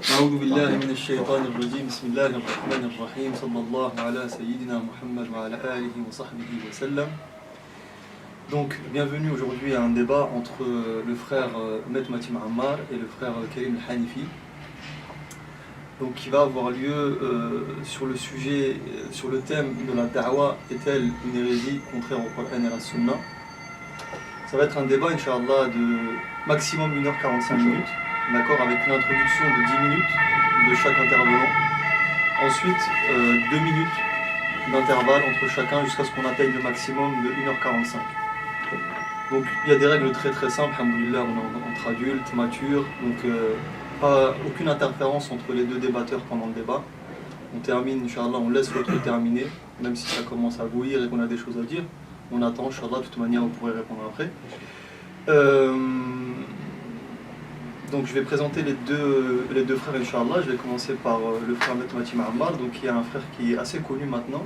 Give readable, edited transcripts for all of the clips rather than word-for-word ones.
أعوذ بالله من الشيطان الرجيم بسم الله الرحمن الرحيم صلى الله على سيدنا Muhammad wa ala alihi wa sahbihi wa sallam. Donc, bienvenue aujourd'hui à un débat entre le frère Met Matim Ammar et le frère Karim Hanifi. Donc, qui va avoir lieu sur le sujet, sur le thème de la da'wa, est-elle une hérésie contraire au Coran et à la Sunna? Ça va être un débat, Inch'Allah, de maximum 1h45 minutes, d'accord, avec une introduction de 10 minutes de chaque intervenant. Ensuite, 2 minutes d'intervalle entre chacun jusqu'à ce qu'on atteigne le maximum de 1h45. Donc il y a des règles très très simples, alhamdoulilah, on est entre adultes, matures, donc aucune interférence entre les deux débatteurs pendant le débat. On termine, Inch'Allah, on laisse l'autre terminer, même si ça commence à bouillir et qu'on a des choses à dire. On attend, Inch'Allah, de toute manière, vous pourrez répondre après. Donc je vais présenter les deux frères, Inch'Allah. Je vais commencer par le frère Met Matim Ammar, donc qui est un frère qui est assez connu maintenant,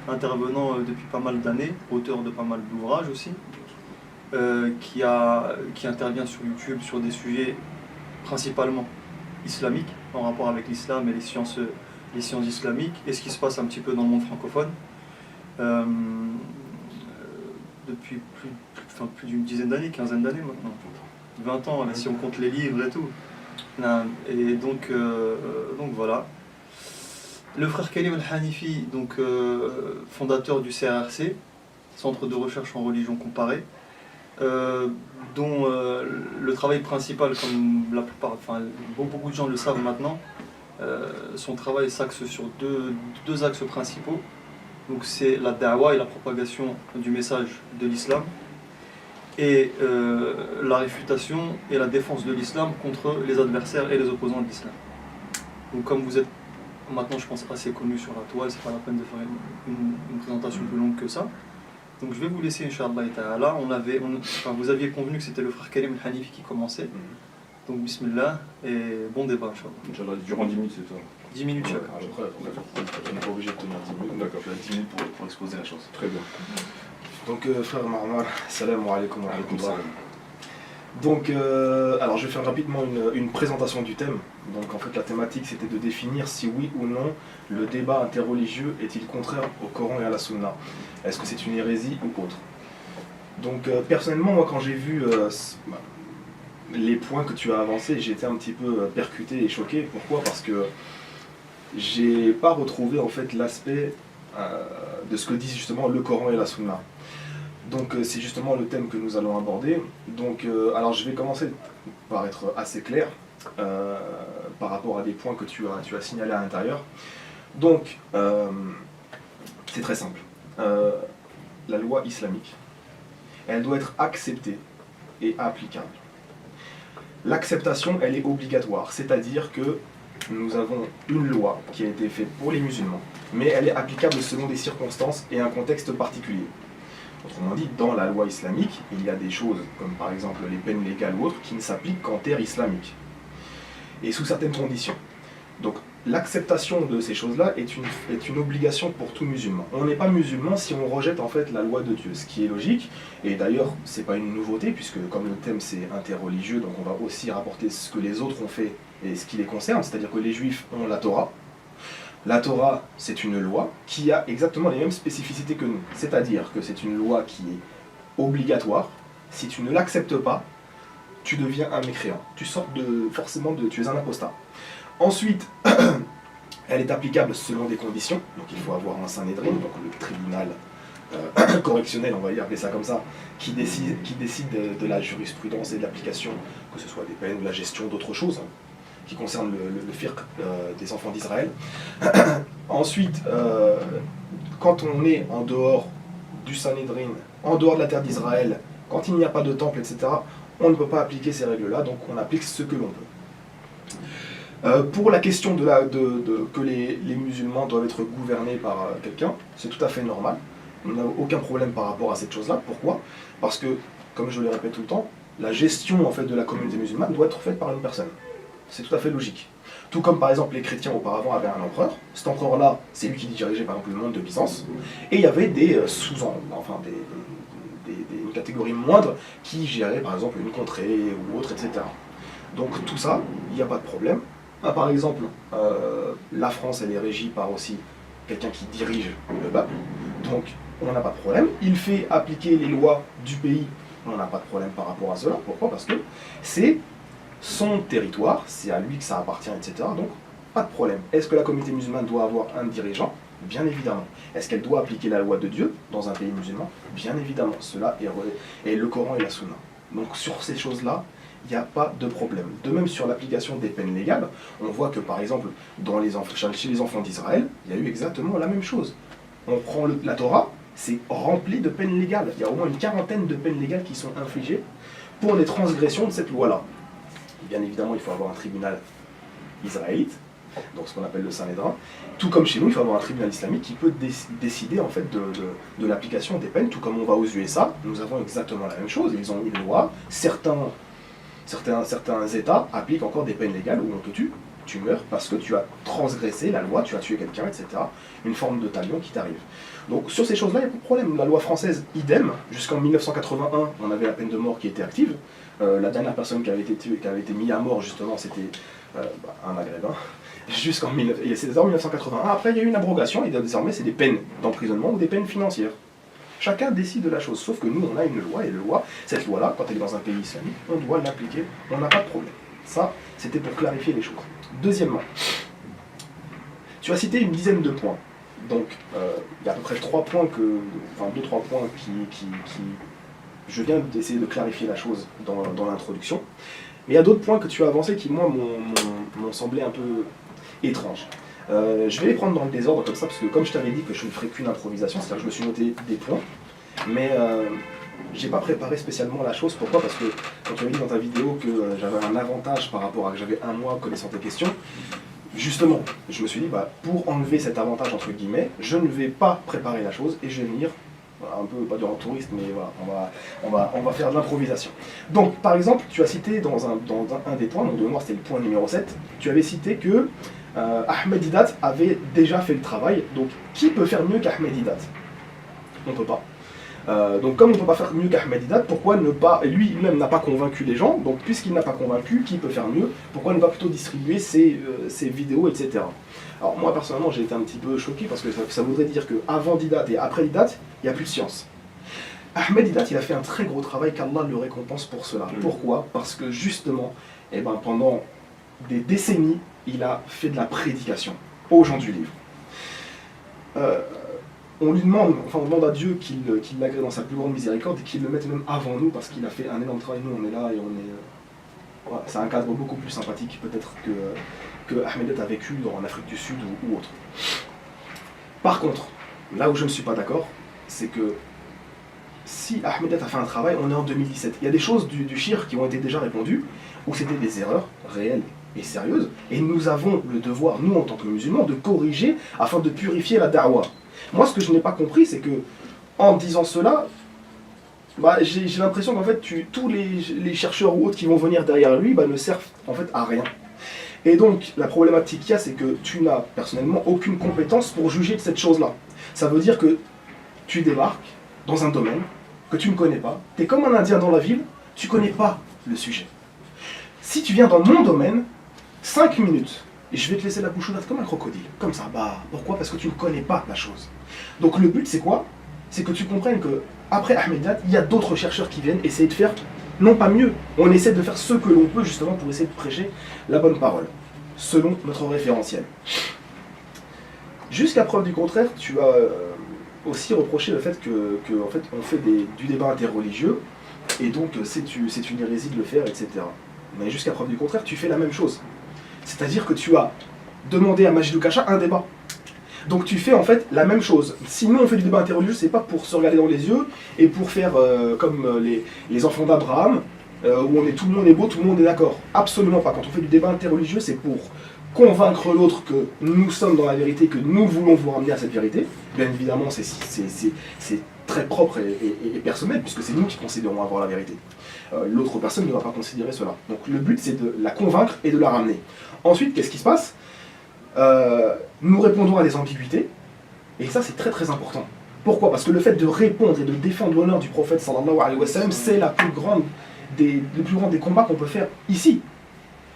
intervenant depuis pas mal d'années, auteur de pas mal d'ouvrages aussi, qui intervient sur YouTube sur des sujets principalement islamiques, en rapport avec l'islam et les sciences islamiques, et ce qui se passe un petit peu dans le monde francophone. Depuis plus d'une dizaine d'années, quinzaine d'années maintenant, 20 ans si on compte les livres et tout. Et donc voilà. Le frère Karim Hanifi, donc fondateur du CRRC, Centre de recherche en religion comparée, dont le travail principal, comme la plupart, beaucoup de gens le savent maintenant, son travail s'axe sur deux axes principaux. Donc c'est la da'wa et la propagation du message de l'islam, et la réfutation et la défense de l'islam contre les adversaires et les opposants de l'islam. Donc comme vous êtes maintenant, je pense, assez connu sur la toile, c'est pas la peine de faire une présentation plus longue que ça. Donc je vais vous laisser, Inch'Allah ta'ala. Vous aviez convenu que c'était le frère Karim Hanifi qui commençait. Donc bismillah et bon débat, Inch'Allah. Inch'Allah, durant 10 minutes, c'est ça? 10 minutes chacun. Après, on n'est pas obligé de tenir 10 minutes. D'accord. Tu as 10 minutes pour exposer la chose. Très bien. Donc frère Ma'mar, salam alaikum wa rahmatullah. Donc alors je vais faire rapidement une présentation du thème. Donc en fait la thématique c'était de définir si oui ou non le débat interreligieux est-il contraire au Coran et à la Sunna. Est-ce que c'est une hérésie ou autre? Donc personnellement moi quand j'ai vu les points que tu as avancés, j'ai été un petit peu percuté et choqué. Pourquoi? Parce que j'ai pas retrouvé en fait l'aspect de ce que disent justement le Coran et la Sunna. Donc c'est justement le thème que nous allons aborder. Donc alors je vais commencer par être assez clair par rapport à des points que tu as signalés à l'intérieur. Donc c'est très simple. La loi islamique, elle doit être acceptée et applicable. L'acceptation, elle est obligatoire, c'est-à-dire que nous avons une loi qui a été faite pour les musulmans, mais elle est applicable selon des circonstances et un contexte particulier. Autrement dit, dans la loi islamique, il y a des choses, comme par exemple les peines légales ou autres, qui ne s'appliquent qu'en terre islamique, et sous certaines conditions. Donc l'acceptation de ces choses-là est une obligation pour tout musulman. On n'est pas musulman si on rejette en fait la loi de Dieu, ce qui est logique, et d'ailleurs c'est pas une nouveauté, puisque comme le thème c'est interreligieux, donc on va aussi rapporter ce que les autres ont fait et ce qui les concerne, c'est-à-dire que les juifs ont la Torah. La Torah, c'est une loi qui a exactement les mêmes spécificités que nous. C'est-à-dire que c'est une loi qui est obligatoire. Si tu ne l'acceptes pas, tu deviens un mécréant. Tu tu es un apostat. Ensuite, elle est applicable selon des conditions. Donc il faut avoir un Sanhédrin, donc le tribunal correctionnel, on va y appeler ça comme ça, qui décide de la jurisprudence et de l'application, que ce soit des peines, de la gestion d'autres choses, qui concerne le fiqh des enfants d'Israël. Ensuite, quand on est en dehors du Sanhédrin, en dehors de la terre d'Israël, quand il n'y a pas de temple, etc., on ne peut pas appliquer ces règles-là, donc on applique ce que l'on peut. Pour la question que les musulmans doivent être gouvernés par quelqu'un, c'est tout à fait normal. On n'a aucun problème par rapport à cette chose-là. Pourquoi? Parce que, comme je le répète tout le temps, la gestion en fait, de la communauté musulmane doit être faite par une personne. C'est tout à fait logique. Tout comme par exemple les chrétiens auparavant avaient un empereur. Cet empereur-là, c'est lui qui dirigeait par exemple le monde de Byzance. Et il y avait des une catégorie moindre qui gérait par exemple une contrée ou autre, etc. Donc tout ça, il n'y a pas de problème. Par exemple, la France, elle est régie par aussi quelqu'un qui dirige le peuple, donc on n'a pas de problème. Il fait appliquer les lois du pays, on n'a pas de problème par rapport à cela. Pourquoi? Parce que c'est son territoire, c'est à lui que ça appartient, etc. Donc, pas de problème. Est-ce que la communauté musulmane doit avoir un dirigeant? Bien évidemment. Est-ce qu'elle doit appliquer la loi de Dieu dans un pays musulman? Bien évidemment. Cela est le Coran et la Sunna. Donc sur ces choses-là, il n'y a pas de problème. De même sur l'application des peines légales, on voit que par exemple, chez les enfants d'Israël, il y a eu exactement la même chose. On prend la Torah, c'est rempli de peines légales. Il y a au moins une quarantaine de peines légales qui sont infligées pour les transgressions de cette loi-là. Bien évidemment, il faut avoir un tribunal israélite, donc ce qu'on appelle le Sanhédrin. Tout comme chez nous, il faut avoir un tribunal islamique qui peut décider en fait de l'application des peines, tout comme on va aux USA, nous avons exactement la même chose. Ils ont une loi, certains États appliquent encore des peines légales où on te tue, tu meurs parce que tu as transgressé la loi, tu as tué quelqu'un, etc. Une forme de talion qui t'arrive. Donc sur ces choses-là, il n'y a pas de problème. La loi française, idem, jusqu'en 1981, on avait la peine de mort qui était active. La dernière personne qui avait été mise à mort, justement, c'était un Maghrébin. C'était en 1981. Après, il y a eu une abrogation et désormais, c'est des peines d'emprisonnement ou des peines financières. Chacun décide de la chose, sauf que nous, on a une loi, et cette loi-là, quand elle est dans un pays islamique, on doit l'appliquer, on n'a pas de problème. Ça, c'était pour clarifier les choses. Deuxièmement, tu as cité une dizaine de points. Donc, il y a à peu près 2-3 points qui je viens d'essayer de clarifier la chose dans l'introduction. Mais il y a d'autres points que tu as avancés qui, moi, m'ont semblé un peu étranges. Je vais les prendre dans le désordre comme ça, parce que comme je t'avais dit que je ne ferais qu'une improvisation, c'est-à-dire que je me suis noté des points, mais j'ai pas préparé spécialement la chose. Pourquoi? Parce que quand tu avais dit dans ta vidéo que j'avais un avantage par rapport à que j'avais un mois connaissant tes questions, justement, je me suis dit, pour enlever cet avantage, entre guillemets, je ne vais pas préparer la chose et je vais venir un peu, pas en touriste, mais voilà, on va faire de l'improvisation. Donc, par exemple, tu as cité dans un des points, donc de moi c'était le point numéro 7, tu avais cité que Ahmed Didat avait déjà fait le travail. Donc, qui peut faire mieux qu'Ahmed Didat? On ne peut pas. Donc, comme on ne peut pas faire mieux qu'Ahmed Didat, pourquoi ne pas, lui-même n'a pas convaincu les gens, donc puisqu'il n'a pas convaincu, qui peut faire mieux? Pourquoi ne pas plutôt distribuer ses vidéos, etc. Alors moi personnellement j'ai été un petit peu choqué parce que ça voudrait dire qu'avant Didat et après Didat, il n'y a plus de science. Ahmed Didat, il a fait un très gros travail, qu'Allah le récompense pour cela. Pourquoi? Parce que justement, pendant des décennies, il a fait de la prédication aux gens du livre. On demande à Dieu qu'il l'agrée dans sa plus grande miséricorde et qu'il le mette même avant nous parce qu'il a fait un énorme travail. Nous on est là et on est... Voilà, c'est un cadre beaucoup plus sympathique peut-être que Ahmed Didat a vécu en Afrique du Sud ou autre. Par contre, là où je ne suis pas d'accord, c'est que si Ahmed Didat a fait un travail, on est en 2017. Il y a des choses du shirk qui ont été déjà répondues, où c'était des erreurs réelles et sérieuses, et nous avons le devoir, nous en tant que musulmans, de corriger afin de purifier la da'wah. Moi, ce que je n'ai pas compris, c'est que en disant cela, j'ai l'impression qu'en fait, tous les chercheurs ou autres qui vont venir derrière lui ne servent en fait à rien. Et donc, la problématique qu'il y a, c'est que tu n'as personnellement aucune compétence pour juger de cette chose-là. Ça veut dire que tu débarques dans un domaine que tu ne connais pas, tu es comme un Indien dans la ville, tu ne connais pas le sujet. Si tu viens dans mon domaine, 5 minutes, et je vais te laisser la bouche ouverte comme un crocodile, comme ça. Pourquoi? Parce que tu ne connais pas la chose. Donc le but, c'est quoi? C'est que tu comprennes que après Ahmed Didat, il y a d'autres chercheurs qui viennent essayer de faire, non pas mieux, on essaie de faire ce que l'on peut justement pour essayer de prêcher la bonne parole, selon notre référentiel. Jusqu'à preuve du contraire, tu as aussi reproché le fait en fait, on fait du débat interreligieux, et donc c'est une hérésie de le faire, etc. Mais jusqu'à preuve du contraire, tu fais la même chose. C'est-à-dire que tu as demandé à Majidou Kacha un débat. Donc tu fais en fait la même chose. Si nous on fait du débat interreligieux, c'est pas pour se regarder dans les yeux et pour faire comme les enfants d'Abraham, où tout le monde est beau, tout le monde est d'accord. Absolument pas. Quand on fait du débat interreligieux, c'est pour convaincre l'autre que nous sommes dans la vérité, que nous voulons vous ramener à cette vérité. Bien évidemment, c'est très propre et personnel, puisque c'est nous qui considérons avoir la vérité. L'autre personne ne va pas considérer cela. Donc le but, c'est de la convaincre et de la ramener. Ensuite, qu'est-ce qui se passe? Nous répondons à des ambiguïtés, et ça c'est très très important. Pourquoi? Parce que le fait de répondre et de défendre l'honneur du prophète sallallahu alayhi wa sallam, c'est le plus grand des combats qu'on peut faire ici.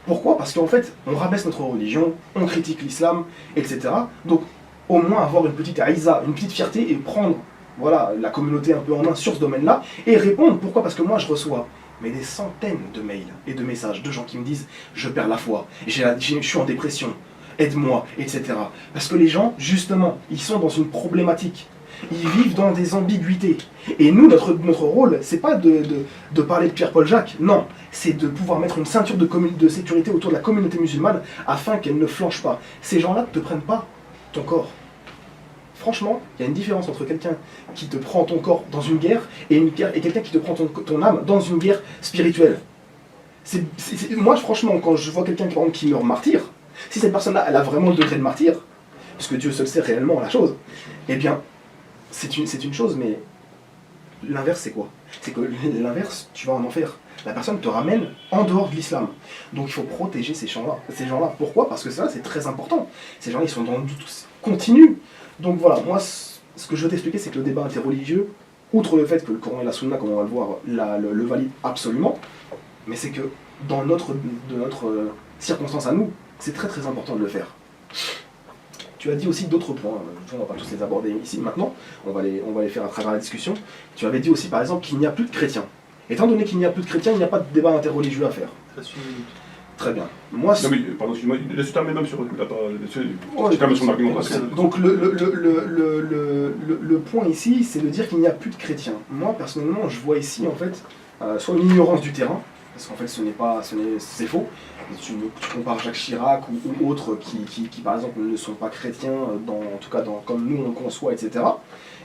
Pourquoi? Parce qu'en fait, on rabaisse notre religion, on critique l'islam, etc. Donc, au moins avoir une petite aïza, une petite fierté et prendre voilà, la communauté un peu en main sur ce domaine-là et répondre. Pourquoi? Parce que moi, je reçois mais des centaines de mails et de messages de gens qui me disent « je perds la foi, je suis en dépression, aide-moi, etc. » Parce que les gens, justement, ils sont dans une problématique. Ils vivent dans des ambiguïtés. Et nous, notre rôle, c'est pas de parler de Pierre-Paul Jacques, non. C'est de pouvoir mettre une ceinture de sécurité autour de la communauté musulmane afin qu'elle ne flanche pas. Ces gens-là ne te prennent pas ton corps. Franchement, il y a une différence entre quelqu'un qui te prend ton corps dans une guerre et quelqu'un qui te prend ton âme dans une guerre spirituelle. Moi, franchement, quand je vois quelqu'un qui meurt martyr, si cette personne-là, elle a vraiment le degré de martyr, parce que Dieu seul sait réellement la chose, eh bien, c'est une chose, mais l'inverse, c'est quoi? C'est que l'inverse, tu vas en enfer. La personne te ramène en dehors de l'islam. Donc il faut protéger ces gens-là. Pourquoi? Parce que ça, c'est très important. Ces gens-là, ils sont dans le doute continu. Donc voilà, moi, ce que je veux t'expliquer, c'est que le débat interreligieux, outre le fait que le Coran et la Sunna, comme on va le voir, le valide absolument, mais c'est que dans notre circonstance à nous, c'est très très important de le faire. Tu as dit aussi d'autres points, on ne va pas tous les aborder ici maintenant, on va les faire à travers la discussion. Tu avais dit aussi par exemple qu'il n'y a plus de chrétiens. Étant donné qu'il n'y a plus de chrétiens, il n'y a pas de débat interreligieux à faire. Très bien. Moi, non, mais, pardon, excuse-moi, laisse terminer même sur son argumentation. Donc le point ici, c'est de dire qu'il n'y a plus de chrétiens. Moi, personnellement, je vois ici, en fait, soit une ignorance du terrain, parce qu'en fait, c'est faux. Tu compares Jacques Chirac ou autres qui, par exemple, ne sont pas chrétiens, en tout cas comme nous on le conçoit, etc.,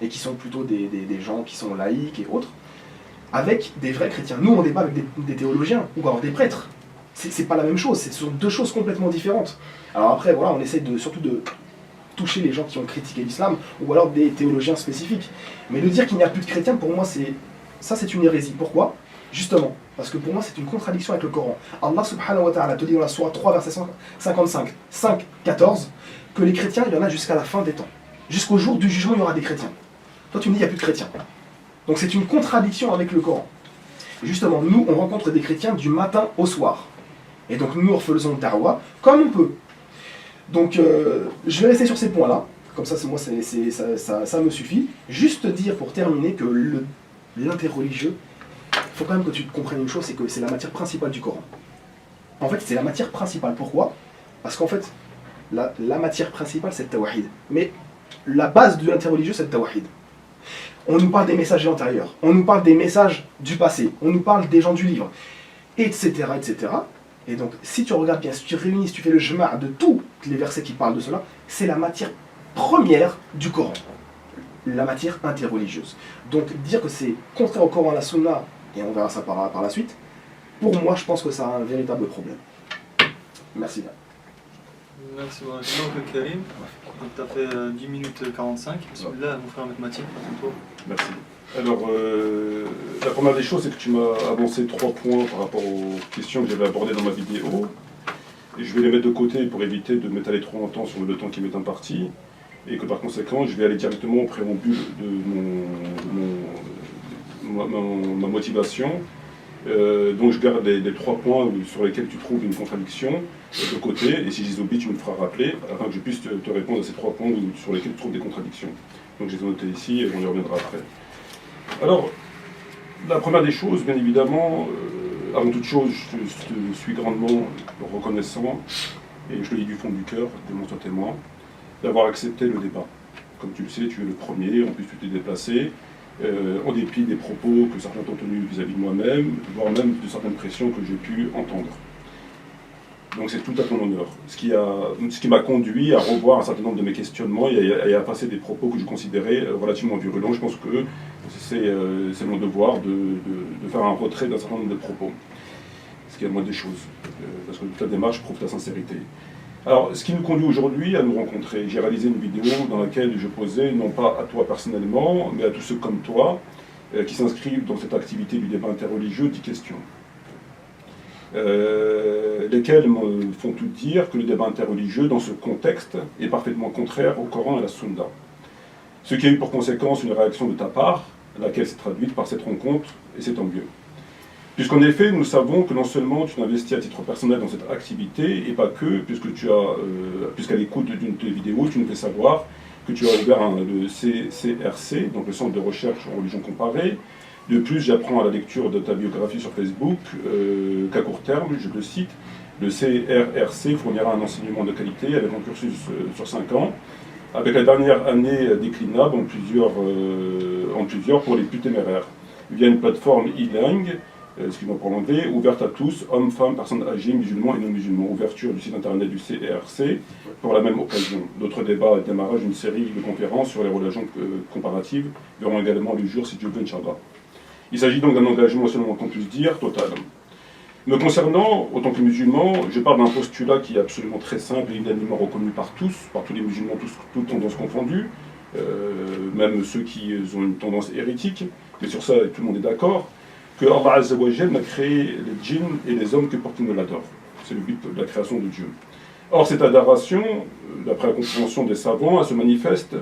et qui sont plutôt des gens qui sont laïcs et autres, avec des vrais chrétiens. Nous, on débat avec des théologiens, ou alors des prêtres. C'est pas la même chose, ce sont deux choses complètement différentes. Alors après, voilà, on essaie surtout de toucher les gens qui ont critiqué l'islam, ou alors des théologiens spécifiques. Mais de dire qu'il n'y a plus de chrétiens, pour moi, c'est une hérésie. Pourquoi? Justement, parce que pour moi, c'est une contradiction avec le Coran. Allah subhanahu wa ta'ala te dit dans la sourate 3, verset 55, 5, 14, que les chrétiens, il y en a jusqu'à la fin des temps. Jusqu'au jour du jugement, il y aura des chrétiens. Toi, tu me dis, il n'y a plus de chrétiens. Donc c'est une contradiction avec le Coran. Et justement, nous, on rencontre des chrétiens du matin au soir. Et donc nous faisons da'wa comme on peut. Donc je vais rester sur ces points-là. Comme ça, moi, ça me suffit. Juste dire pour terminer que l'interreligieux, il faut quand même que tu comprennes une chose, c'est que c'est la matière principale du Coran. En fait, c'est la matière principale. Pourquoi? Parce qu'en fait, la matière principale, c'est le tawhid. Mais la base de l'interreligieux, c'est le tawhid. On nous parle des messages antérieurs, on nous parle des messages du passé, on nous parle des gens du livre, etc., etc. Et donc, si tu regardes bien, si tu réunis, si tu fais le jma' de tous les versets qui parlent de cela, c'est la matière première du Coran, la matière interreligieuse. Donc, dire que c'est contraire au Coran, à la Sunna, et on verra ça par la suite, pour moi, je pense que ça a un véritable problème. Merci bien. Merci beaucoup, Karim. Donc, tu as fait 10 minutes 45. Bismillah, mon frère mathématique, c'est toi. Merci. Alors, la première des choses, c'est que tu m'as avancé 3 points par rapport aux questions que j'avais abordées dans ma vidéo. Et je vais les mettre de côté pour éviter de m'étaler trop longtemps sur le temps qui m'est imparti. Et que par conséquent, je vais aller directement au préambule de ma motivation. Donc je garde les 3 points sur lesquels tu trouves une contradiction de côté. Et si je les oublie, tu me feras rappeler afin que je puisse te répondre à ces 3 points sur lesquels tu trouves des contradictions. Donc je les ai notés ici et on y reviendra après. Alors, la première des choses, bien évidemment, avant toute chose, je te suis grandement reconnaissant, et je le dis du fond du cœur, de mon témoin, d'avoir accepté le débat. Comme tu le sais, tu es le premier, en plus tu t'es déplacé, en dépit des propos que certains ont tenus vis-à-vis de moi-même, voire même de certaines pressions que j'ai pu entendre. Donc c'est tout à ton honneur. Ce qui m'a conduit à revoir un certain nombre de mes questionnements et à passer des propos que je considérais relativement virulents. Je pense que c'est mon devoir de faire un retrait d'un certain nombre de propos. Ce qui est la moindre des choses, parce que toute la démarche prouve ta sincérité. Alors, ce qui nous conduit aujourd'hui à nous rencontrer, j'ai réalisé une vidéo dans laquelle je posais, non pas à toi personnellement, mais à tous ceux comme toi, qui s'inscrivent dans cette activité du débat interreligieux, 10 questions. Lesquelles me font tout dire que le débat interreligieux, dans ce contexte, est parfaitement contraire au Coran et à la Sunna. Ce qui a eu pour conséquence une réaction de ta part, laquelle s'est traduite par cette rencontre, et c'est tant mieux. Puisqu'en effet, nous savons que non seulement tu t'investis à titre personnel dans cette activité, et pas que, puisqu'à l'écoute d'une de tes vidéos, tu nous fais savoir que tu as ouvert le CRC, donc le Centre de recherche en religion comparée. De plus, j'apprends à la lecture de ta biographie sur Facebook qu'à court terme, je le cite, le CRRC fournira un enseignement de qualité avec un cursus sur 5 ans, avec la dernière année déclinable en plusieurs pour les plus téméraires, via une plateforme e-learning, excusez-moi pour l'anglais, ouverte à tous, hommes, femmes, personnes âgées, musulmans et non-musulmans. Ouverture du site internet du CRC pour la même occasion. D'autres débats et démarrage d'une série de conférences sur les relations comparatives verront également le jour si Dieu veut, Inch'Allah. Il s'agit donc d'un engagement, selon qu'on puisse dire, total. Me concernant, autant que musulman, je parle d'un postulat qui est absolument très simple et unanimement reconnu par tous les musulmans, toutes tendances confondues, même ceux qui ont une tendance hérétique, mais sur ça tout le monde est d'accord, que Allah Azza wa Jal n'a créé les djinns et les hommes que pour qu'ils ne l'adorent. C'est le but de la création de Dieu. Or, cette adoration, d'après la compréhension des savants, elle se manifeste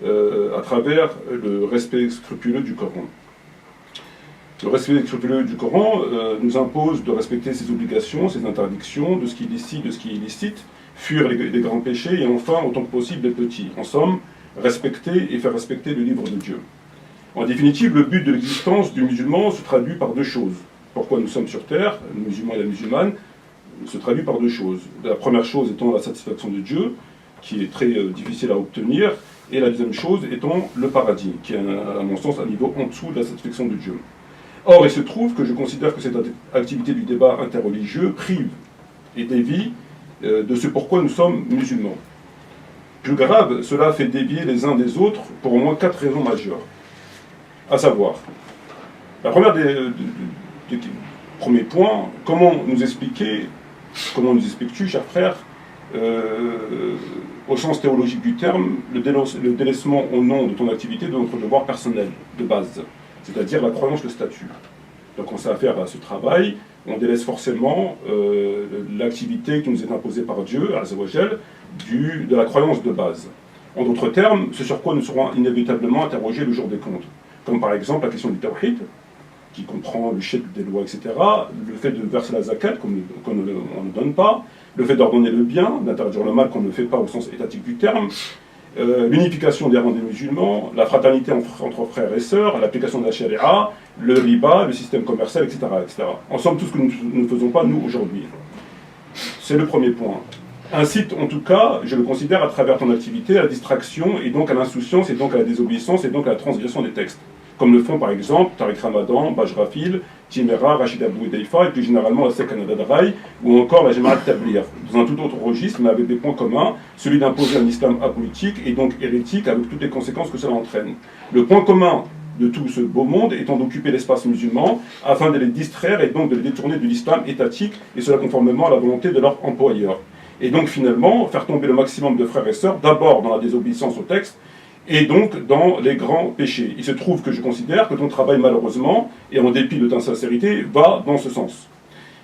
à travers le respect scrupuleux du Coran. Le respect scrupuleux du Coran nous impose de respecter ses obligations, ses interdictions, de ce qui est licite, de ce qui est illicite, fuir les grands péchés et enfin, autant que possible, les petits. En somme, respecter et faire respecter le livre de Dieu. En définitive, le but de l'existence du musulman se traduit par deux choses. Pourquoi nous sommes sur terre, le musulman et la musulmane, se traduit par deux choses. La première chose étant la satisfaction de Dieu, qui est très difficile à obtenir, et la deuxième chose étant le paradis, qui est à mon sens un niveau en dessous de la satisfaction de Dieu. Or, il se trouve que je considère que cette activité du débat interreligieux prive et dévie de ce pourquoi nous sommes musulmans. Plus grave, cela fait dévier les uns des autres pour au moins 4 raisons majeures. À savoir, la première des premiers points, comment nous expliques-tu, cher frère, au sens théologique du terme, le délaissement au nom de ton activité de notre devoir personnel, de base, c'est-à-dire la croyance, le statut. Donc on sait affaire à ce travail, on délaisse forcément l'activité qui nous est imposée par Dieu, Azza wa Jal, de la croyance de base. En d'autres termes, ce sur quoi nous serons inévitablement interrogés le jour des comptes. Comme par exemple la question du tawhid, qui comprend le chef des lois, etc., le fait de verser la zakat, qu'on ne donne pas, le fait d'ordonner le bien, d'interdire le mal qu'on ne fait pas au sens étatique du terme, l'unification des rangs des musulmans, la fraternité entre frères et sœurs, l'application de la charia, le riba, le système commercial, etc., etc. En somme, tout ce que nous ne faisons pas, nous, aujourd'hui. C'est le premier point. Incite, en tout cas, je le considère à travers ton activité, à la distraction, et donc à l'insouciance, et donc à la désobéissance, et donc à la transgression des textes. Comme le font par exemple Tariq Ramadan, Bajrafil, Timera, Rachid Abou Deifa, et plus généralement la Sek Canada Rai, ou encore la Jamaat Tablir, dans un tout autre registre, mais avec des points communs, celui d'imposer un islam apolitique et donc hérétique, avec toutes les conséquences que cela entraîne. Le point commun de tout ce beau monde étant d'occuper l'espace musulman, afin de les distraire et donc de les détourner de l'islam étatique, et cela conformément à la volonté de leur employeur. Et donc finalement, faire tomber le maximum de frères et sœurs, d'abord dans la désobéissance au texte, et donc dans les grands péchés. Il se trouve que je considère que ton travail, malheureusement, et en dépit de ta sincérité, va dans ce sens.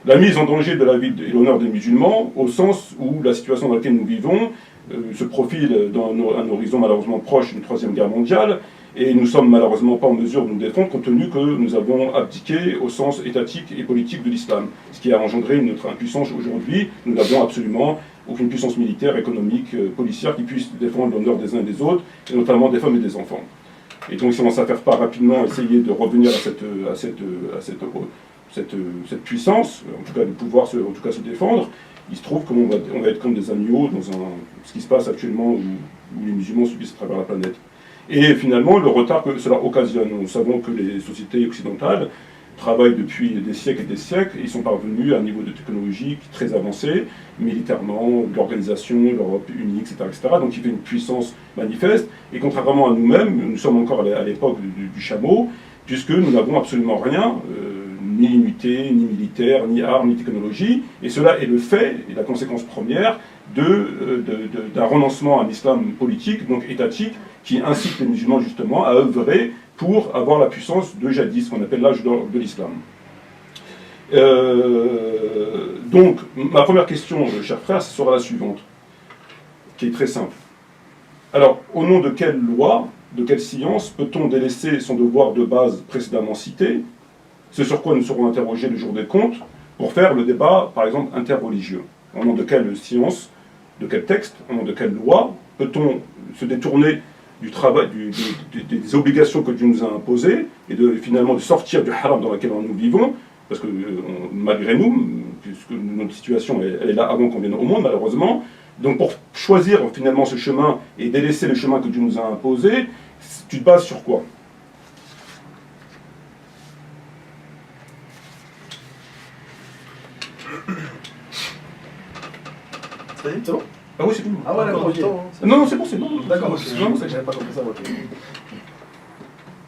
La mise en danger de la vie et l'honneur des musulmans, au sens où la situation dans laquelle nous vivons se profile dans un horizon malheureusement proche d'une troisième guerre mondiale, et nous ne sommes malheureusement pas en mesure de nous défendre compte tenu que nous avons abdiqué au sens étatique et politique de l'islam, ce qui a engendré notre impuissance aujourd'hui. Nous n'avons absolument aucune puissance militaire, économique, policière qui puisse défendre l'honneur des uns et des autres, et notamment des femmes et des enfants. Et donc si on ne s'affaire pas rapidement, essayer de revenir à cette puissance, en tout cas de pouvoir se défendre, il se trouve qu'on va être comme des agneaux dans ce qui se passe actuellement où les musulmans subissent à travers la planète. Et finalement, le retard que cela occasionne. Nous savons que les sociétés occidentales travaillent depuis des siècles et des siècles, et ils sont parvenus à un niveau de technologie très avancé, militairement, l'organisation, l'Europe unie, etc., etc. Donc il fait une puissance manifeste, et contrairement à nous-mêmes, nous sommes encore à l'époque du chameau, puisque nous n'avons absolument rien, ni unité, ni militaire, ni armes, ni technologie, et cela est le fait, et la conséquence première, d'un renoncement à un islam politique, donc étatique, qui incite les musulmans justement à œuvrer pour avoir la puissance de jadis, qu'on appelle l'âge d'or de l'islam. Donc, ma première question, cher frère, ce sera la suivante, qui est très simple. Alors, au nom de quelle loi, de quelle science peut-on délaisser son devoir de base précédemment cité, ce sur quoi nous serons interrogés le jour des comptes, pour faire le débat, par exemple, interreligieux. Au nom de quelle science, de quel texte, au nom de quelle loi, peut-on se détourner du travail, des obligations que Dieu nous a imposées, et finalement de sortir du haram dans lequel nous vivons, parce que malgré nous, puisque notre situation elle est là avant qu'on vienne au monde, malheureusement, donc pour choisir finalement ce chemin et délaisser le chemin que Dieu nous a imposé, tu te bases sur quoi? Ça y est, C'est bon? Ah oui, c'est bon. Ah ouais, d'accord, Encore ok. du temps, hein. Non, non, c'est bon, c'est bon. D'accord, Ok. c'est que j'avais pas compris ça, ok.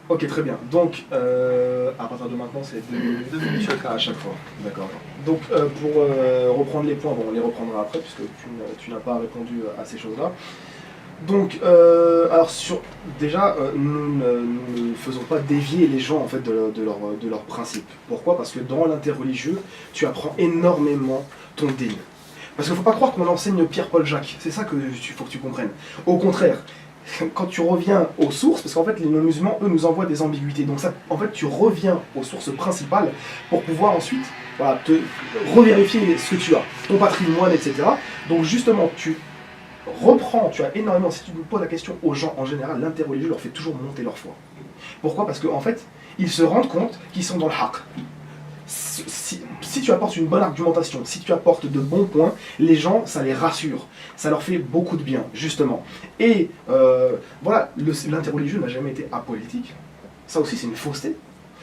Ok, très bien. Donc, à partir de maintenant, c'est 2 minutes. 2 minutes chacun. À chaque fois, d'accord. Donc, pour reprendre les points, bon, on les reprendra après, puisque tu n'as pas répondu à ces choses-là. Donc, alors, déjà, nous ne faisons pas dévier les gens, en fait, de leur principe. Pourquoi? Parce que dans l'interreligieux, tu apprends énormément ton dîn. Parce qu'il ne faut pas croire qu'on enseigne Pierre-Paul Jacques, c'est ça qu'il faut que tu comprennes. Au contraire, quand tu reviens aux sources, parce qu'en fait les non-musulmans, eux, nous envoient des ambiguïtés, donc ça, en fait tu reviens aux sources principales pour pouvoir ensuite voilà, te revérifier ce que tu as, ton patrimoine, etc. Donc justement, tu reprends, tu as énormément, si tu me poses la question aux gens en général, l'interreligieux leur fait toujours monter leur foi. Pourquoi? Parce qu'en fait, ils se rendent compte qu'ils sont dans le haqq. Si tu apportes une bonne argumentation, si tu apportes de bons points, les gens, ça les rassure. Ça leur fait beaucoup de bien, justement. Et voilà, l'interreligieux n'a jamais été apolitique. Ça aussi, c'est une fausseté.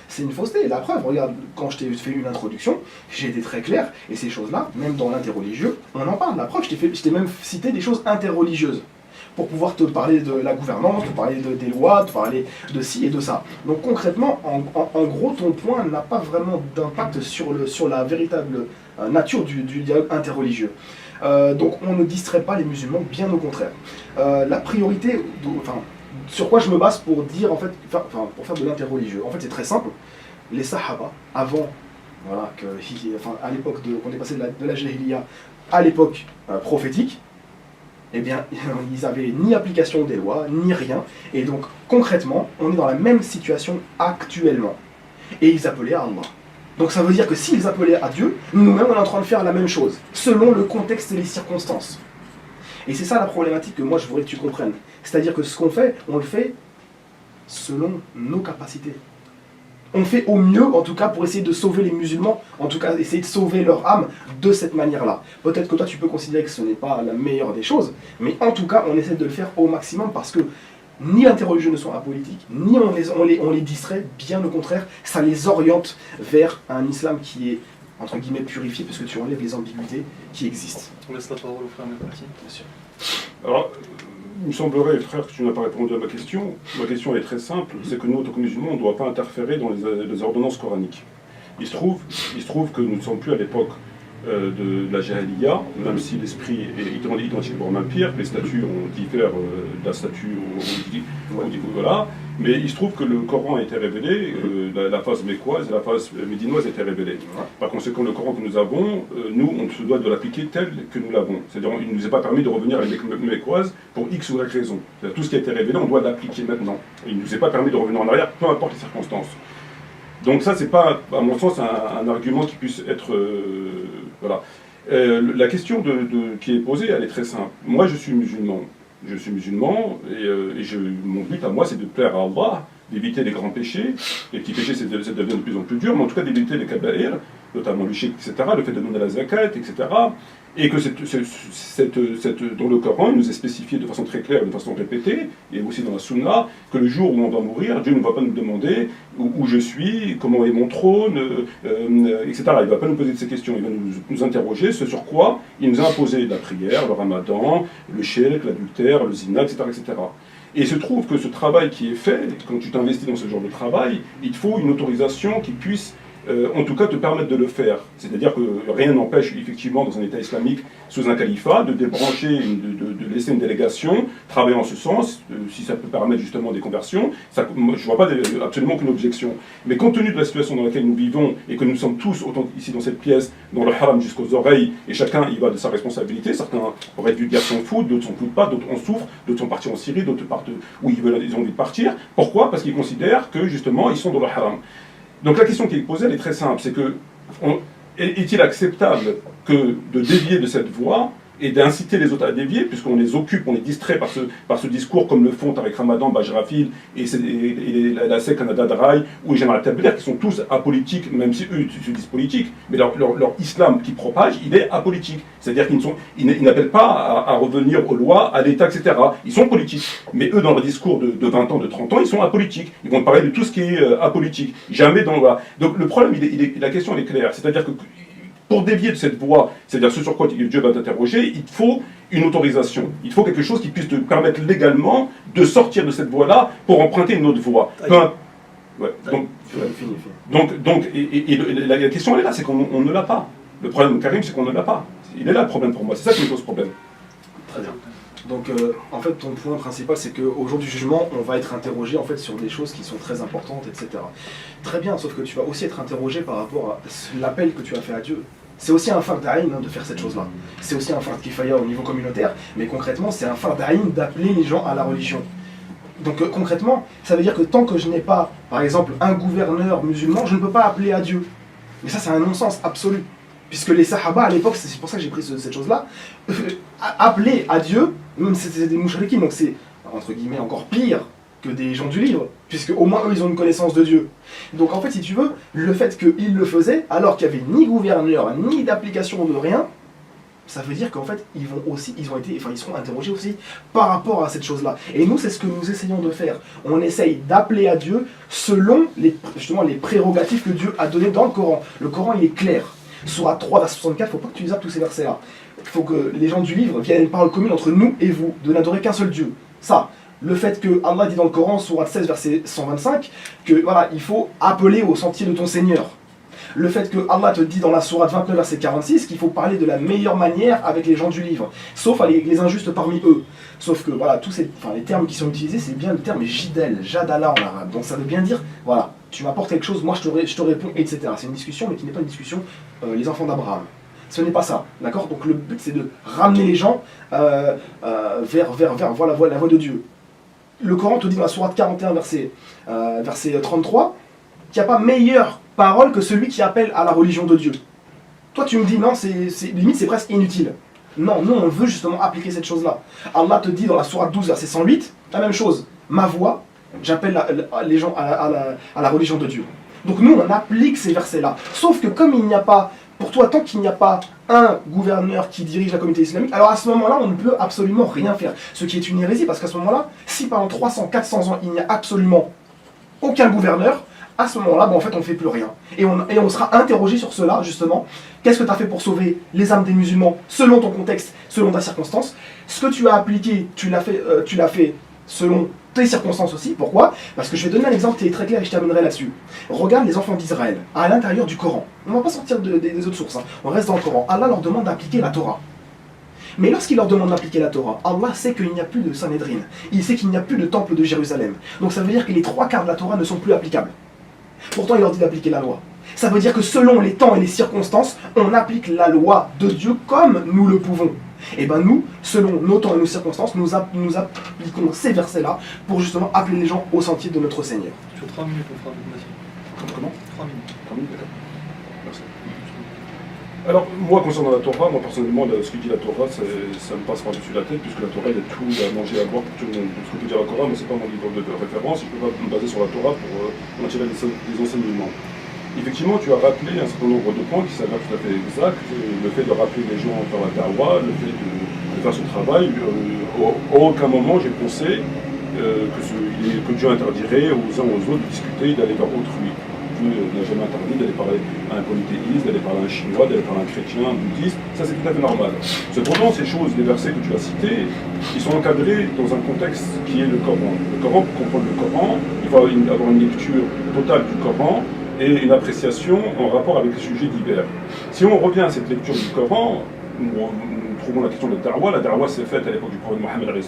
C'est une fausseté. La preuve, regarde, quand je t'ai fait une introduction, j'ai été très clair. Et ces choses-là, même dans l'interreligieux, on en parle. La preuve, je t'ai même cité des choses interreligieuses. Pour pouvoir te parler de la gouvernance, te parler des lois, te parler de ci et de ça. Donc concrètement, en gros, ton point n'a pas vraiment d'impact sur la véritable nature du dialogue interreligieux. Donc on ne distrait pas les musulmans, bien au contraire. La priorité, sur quoi je me base pour dire, en fait, pour faire de l'interreligieux, en fait c'est très simple. Les sahaba, avant, voilà, à l'époque qu'on est passé de la jahiliya à l'époque prophétique, eh bien, ils n'avaient ni application des lois, ni rien. Et donc, concrètement, on est dans la même situation actuellement. Et ils appelaient à Allah. Donc ça veut dire que s'ils appelaient à Dieu, nous-mêmes, on est en train de faire la même chose, selon le contexte et les circonstances. Et c'est ça la problématique que moi, je voudrais que tu comprennes. C'est-à-dire que ce qu'on fait, on le fait selon nos capacités. On fait au mieux, en tout cas, pour essayer de sauver les musulmans, en tout cas, essayer de sauver leur âme de cette manière-là. Peut-être que toi, tu peux considérer que ce n'est pas la meilleure des choses, mais en tout cas, on essaie de le faire au maximum parce que ni l'interreligieux ne sont apolitiques, ni on les distrait, bien au contraire, ça les oriente vers un islam qui est, entre guillemets, purifié, parce que tu enlèves les ambiguïtés qui existent. On laisse la parole au frère Merpati. Bien sûr. Alors, il me semblerait, frère, que tu n'as pas répondu à ma question. Ma question est très simple, c'est que nous, en tant que musulmans, on ne doit pas interférer dans les ordonnances coraniques. Il se trouve que nous ne sommes plus à l'époque de la jahiliya, même si l'esprit est identique, voire même pire, les statuts diffèrent d'un statut voilà. Mais il se trouve que le Coran a été révélé, la phase mécoise et la phase médinoise a été révélée. Par conséquent, le Coran que nous avons, nous, on se doit de l'appliquer tel que nous l'avons. C'est-à-dire, il ne nous est pas permis de revenir à la mécoise pour X ou Y raison. Tout ce qui a été révélé, on doit l'appliquer maintenant. Il ne nous est pas permis de revenir en arrière, peu importe les circonstances. Donc ça, c'est pas, à mon sens, un argument qui puisse être... voilà. La question qui est posée, elle est très simple. Moi, je suis musulman. Je suis musulman et mon but à moi, c'est de plaire à Allah, d'éviter les grands péchés. Les petits péchés, ça devient de plus en plus dur, mais en tout cas d'éviter les kaba'ir, notamment le shirk, etc., le fait de donner la zakat, etc. Et que dans le Coran, il nous est spécifié de façon très claire, de façon répétée, et aussi dans la Sunna, que le jour où on va mourir, Dieu ne va pas nous demander où je suis, comment est mon trône, etc. Il ne va pas nous poser de ces questions, il va nous interroger, ce sur quoi il nous a imposé la prière, le ramadan, le shirk, l'adultère, le zina, etc., etc. Et il se trouve que ce travail qui est fait, quand tu t'investis dans ce genre de travail, il te faut une autorisation qui puisse en tout cas te permettre de le faire. C'est-à-dire que rien n'empêche effectivement dans un État islamique sous un califat de débrancher, de laisser une délégation travailler en ce sens, si ça peut permettre justement des conversions. Moi, je ne vois pas absolument aucune objection. Mais compte tenu de la situation dans laquelle nous vivons et que nous sommes tous, autant ici dans cette pièce, dans le haram jusqu'aux oreilles, et chacun y va de sa responsabilité, certains auraient dû dire s'en foutent, d'autres s'en foutent pas, d'autres en souffrent, d'autres sont partis en Syrie, d'autres partent où ils ont envie de partir. Pourquoi? Parce qu'ils considèrent que justement ils sont dans le haram. Donc la question qui est posée, elle est très simple, c'est que est-il acceptable que de dévier de cette voie et d'inciter les autres à dévier, puisqu'on les occupe, on les distrait par ce discours, comme le font Tariq Ramadan, Bajrafil et la SEC Canada Drai, ou les général Tabler, qui sont tous apolitiques, même si eux se disent politiques, mais leur islam qu'ils propagent, il est apolitique. C'est-à-dire qu'ils n'appellent pas à revenir aux lois, à l'État, etc. Ils sont politiques. Mais eux, dans leur discours de 20 ans, de 30 ans, ils sont apolitiques. Ils vont parler de tout ce qui est apolitique. Jamais dans le... Donc le problème, la question, elle est claire. C'est-à-dire que pour dévier de cette voie, c'est-à-dire ce sur quoi Dieu va t'interroger, il faut une autorisation. Il faut quelque chose qui puisse te permettre légalement de sortir de cette voie-là pour emprunter une autre voie. La question elle est là, c'est qu'on ne l'a pas. Le problème de Karim, c'est qu'on ne l'a pas. Il est là le problème pour moi, c'est ça qui me pose problème. Très bien. Donc en fait ton point principal c'est qu'au jour du jugement on va être interrogé en fait sur des choses qui sont très importantes, etc. Très bien, sauf que tu vas aussi être interrogé par rapport à l'appel que tu as fait à Dieu. C'est aussi un fard d'Aïn de faire cette chose-là. C'est aussi un fard kifaya au niveau communautaire, mais concrètement c'est un fard d'Aïn d'appeler les gens à la religion. Donc concrètement, ça veut dire que tant que je n'ai pas, par exemple, un gouverneur musulman, je ne peux pas appeler à Dieu. Mais ça c'est un non-sens absolu. Puisque les Sahaba à l'époque, c'est pour ça que j'ai pris cette chose-là, appeler à Dieu, même c'était des mouchriquines, donc c'est entre guillemets encore pire que des gens du livre, puisque au moins eux ils ont une connaissance de Dieu. Donc en fait si tu veux, le fait qu'ils le faisaient, alors qu'il n'y avait ni gouverneur, ni d'application de rien, ça veut dire qu'en fait ils seront interrogés aussi par rapport à cette chose-là. Et nous c'est ce que nous essayons de faire. On essaye d'appeler à Dieu selon justement les prérogatives que Dieu a données dans le Coran. Le Coran il est clair. Sourate 3, verset 64, il ne faut pas que tu zappes tous ces versets-là. Il faut que les gens du livre viennent à une parole commune entre nous et vous, de n'adorer qu'un seul Dieu. Ça, le fait que Allah dit dans le Coran, Sourate 16, verset 125, que voilà, il faut appeler au sentier de ton Seigneur. Le fait que Allah te dit dans la Sourate 29, verset 46, qu'il faut parler de la meilleure manière avec les gens du livre, sauf les injustes parmi eux. Sauf que voilà, les termes qui sont utilisés, c'est bien le terme jidel, jadala en arabe. Donc ça veut bien dire, voilà, tu m'apportes quelque chose, moi je te réponds, etc. C'est une discussion, mais qui n'est pas une discussion les enfants d'Abraham. Ce n'est pas ça, d'accord? Donc le but c'est de ramener les gens vers la voie de Dieu. Le Coran te dit dans la Sourate 41, verset 33, qu'il n'y a pas meilleure parole que celui qui appelle à la religion de Dieu. Toi tu me dis non, limite c'est presque inutile. Non, nous on veut justement appliquer cette chose-là. Allah te dit dans la Sourate 12, verset 108, la même chose. Ma voix, j'appelle les gens à la religion de Dieu. Donc nous on applique ces versets-là. Sauf que comme il n'y a pas, pour toi, tant qu'il n'y a pas un gouverneur qui dirige la communauté islamique, alors à ce moment-là on ne peut absolument rien faire. Ce qui est une hérésie, parce qu'à ce moment-là, si pendant 300, 400 ans il n'y a absolument aucun gouverneur, à ce moment-là, en fait, on ne fait plus rien. Et on sera interrogé sur cela, justement. Qu'est-ce que tu as fait pour sauver les âmes des musulmans, selon ton contexte, selon ta circonstance? Ce que tu as appliqué, tu l'as fait selon tes circonstances aussi. Pourquoi? Parce que je vais donner un exemple qui est très clair et je terminerai là-dessus. Regarde les enfants d'Israël, à l'intérieur du Coran. On ne va pas sortir des autres sources, hein. On reste dans le Coran. Allah leur demande d'appliquer la Torah. Mais lorsqu'il leur demande d'appliquer la Torah, Allah sait qu'il n'y a plus de Sanhedrin. Il sait qu'il n'y a plus de temple de Jérusalem. Donc ça veut dire que les 3/4 de la Torah ne sont plus applicables. Pourtant, il leur dit d'appliquer la loi. Ça veut dire que selon les temps et les circonstances, on applique la loi de Dieu comme nous le pouvons. Et bien nous, selon nos temps et nos circonstances, nous appliquons ces versets-là pour justement appeler les gens au sentier de notre Seigneur. Tu as 3 minutes pour faire une Comment 3 minutes. 3 minutes, d'accord. Merci. Alors, moi, concernant la Torah, personnellement, ce que dit la Torah, ça me passe par-dessus la tête, puisque la Torah, il y a tout à manger, à boire pour tout le monde. Donc, ce que peut dire la Torah, mais ce n'est pas mon livre de référence, je ne peux pas me baser sur la Torah pour en tirer des enseignements. Effectivement, tu as rappelé un certain nombre de points qui s'avèrent tout à fait exacts. Le fait de rappeler les gens à faire la da'wah, le fait de faire son travail. À aucun moment, j'ai pensé que Dieu interdirait aux uns aux autres de discuter, d'aller vers autrui. Dieu n'a jamais interdit d'aller parler à un polythéiste, d'aller parler à un chinois, d'aller parler à un chrétien, un bouddhiste. Ça, c'est tout à fait normal. Cependant, ces choses, les versets que tu as cités, ils sont encadrés dans un contexte qui est le Coran. Le Coran, pour comprendre le Coran, il faut avoir une lecture totale du Coran et une appréciation en rapport avec les sujets divers. Si on revient à cette lecture du Coran, nous trouvons la question de la da'wah s'est faite à l'époque du prophète Mohammed,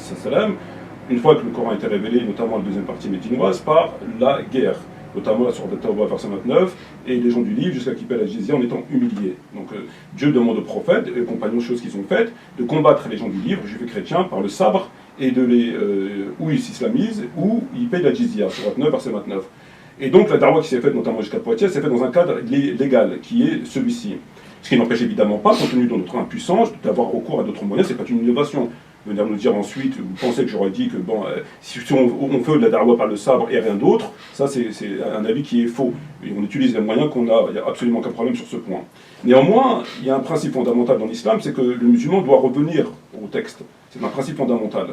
une fois que le Coran a été révélé, notamment la deuxième partie médinoise, par la guerre, notamment sur le Tawbah, verset 29, et les gens du livre jusqu'à qui paient la jizya en étant humiliés. Donc Dieu demande aux prophètes et aux compagnons de choses qui sont faites de combattre les gens du livre, juifs et chrétiens, par le sabre, et de ou ils s'islamisent, ou ils payent la jizya, sur 29, verset 29. Et donc la darwa qui s'est faite, notamment jusqu'à Poitiers, s'est faite dans un cadre légal, qui est celui-ci. Ce qui n'empêche évidemment pas, compte tenu de notre impuissance, d'avoir recours à d'autres moyens, c'est pas une innovation. Venir nous dire ensuite, vous pensez que j'aurais dit que bon, si on fait de la darwa par le sabre et rien d'autre, ça c'est un avis qui est faux. Et on utilise les moyens qu'on a, il n'y a absolument aucun problème sur ce point. Néanmoins, il y a un principe fondamental dans l'islam, c'est que le musulman doit revenir au texte. C'est un principe fondamental.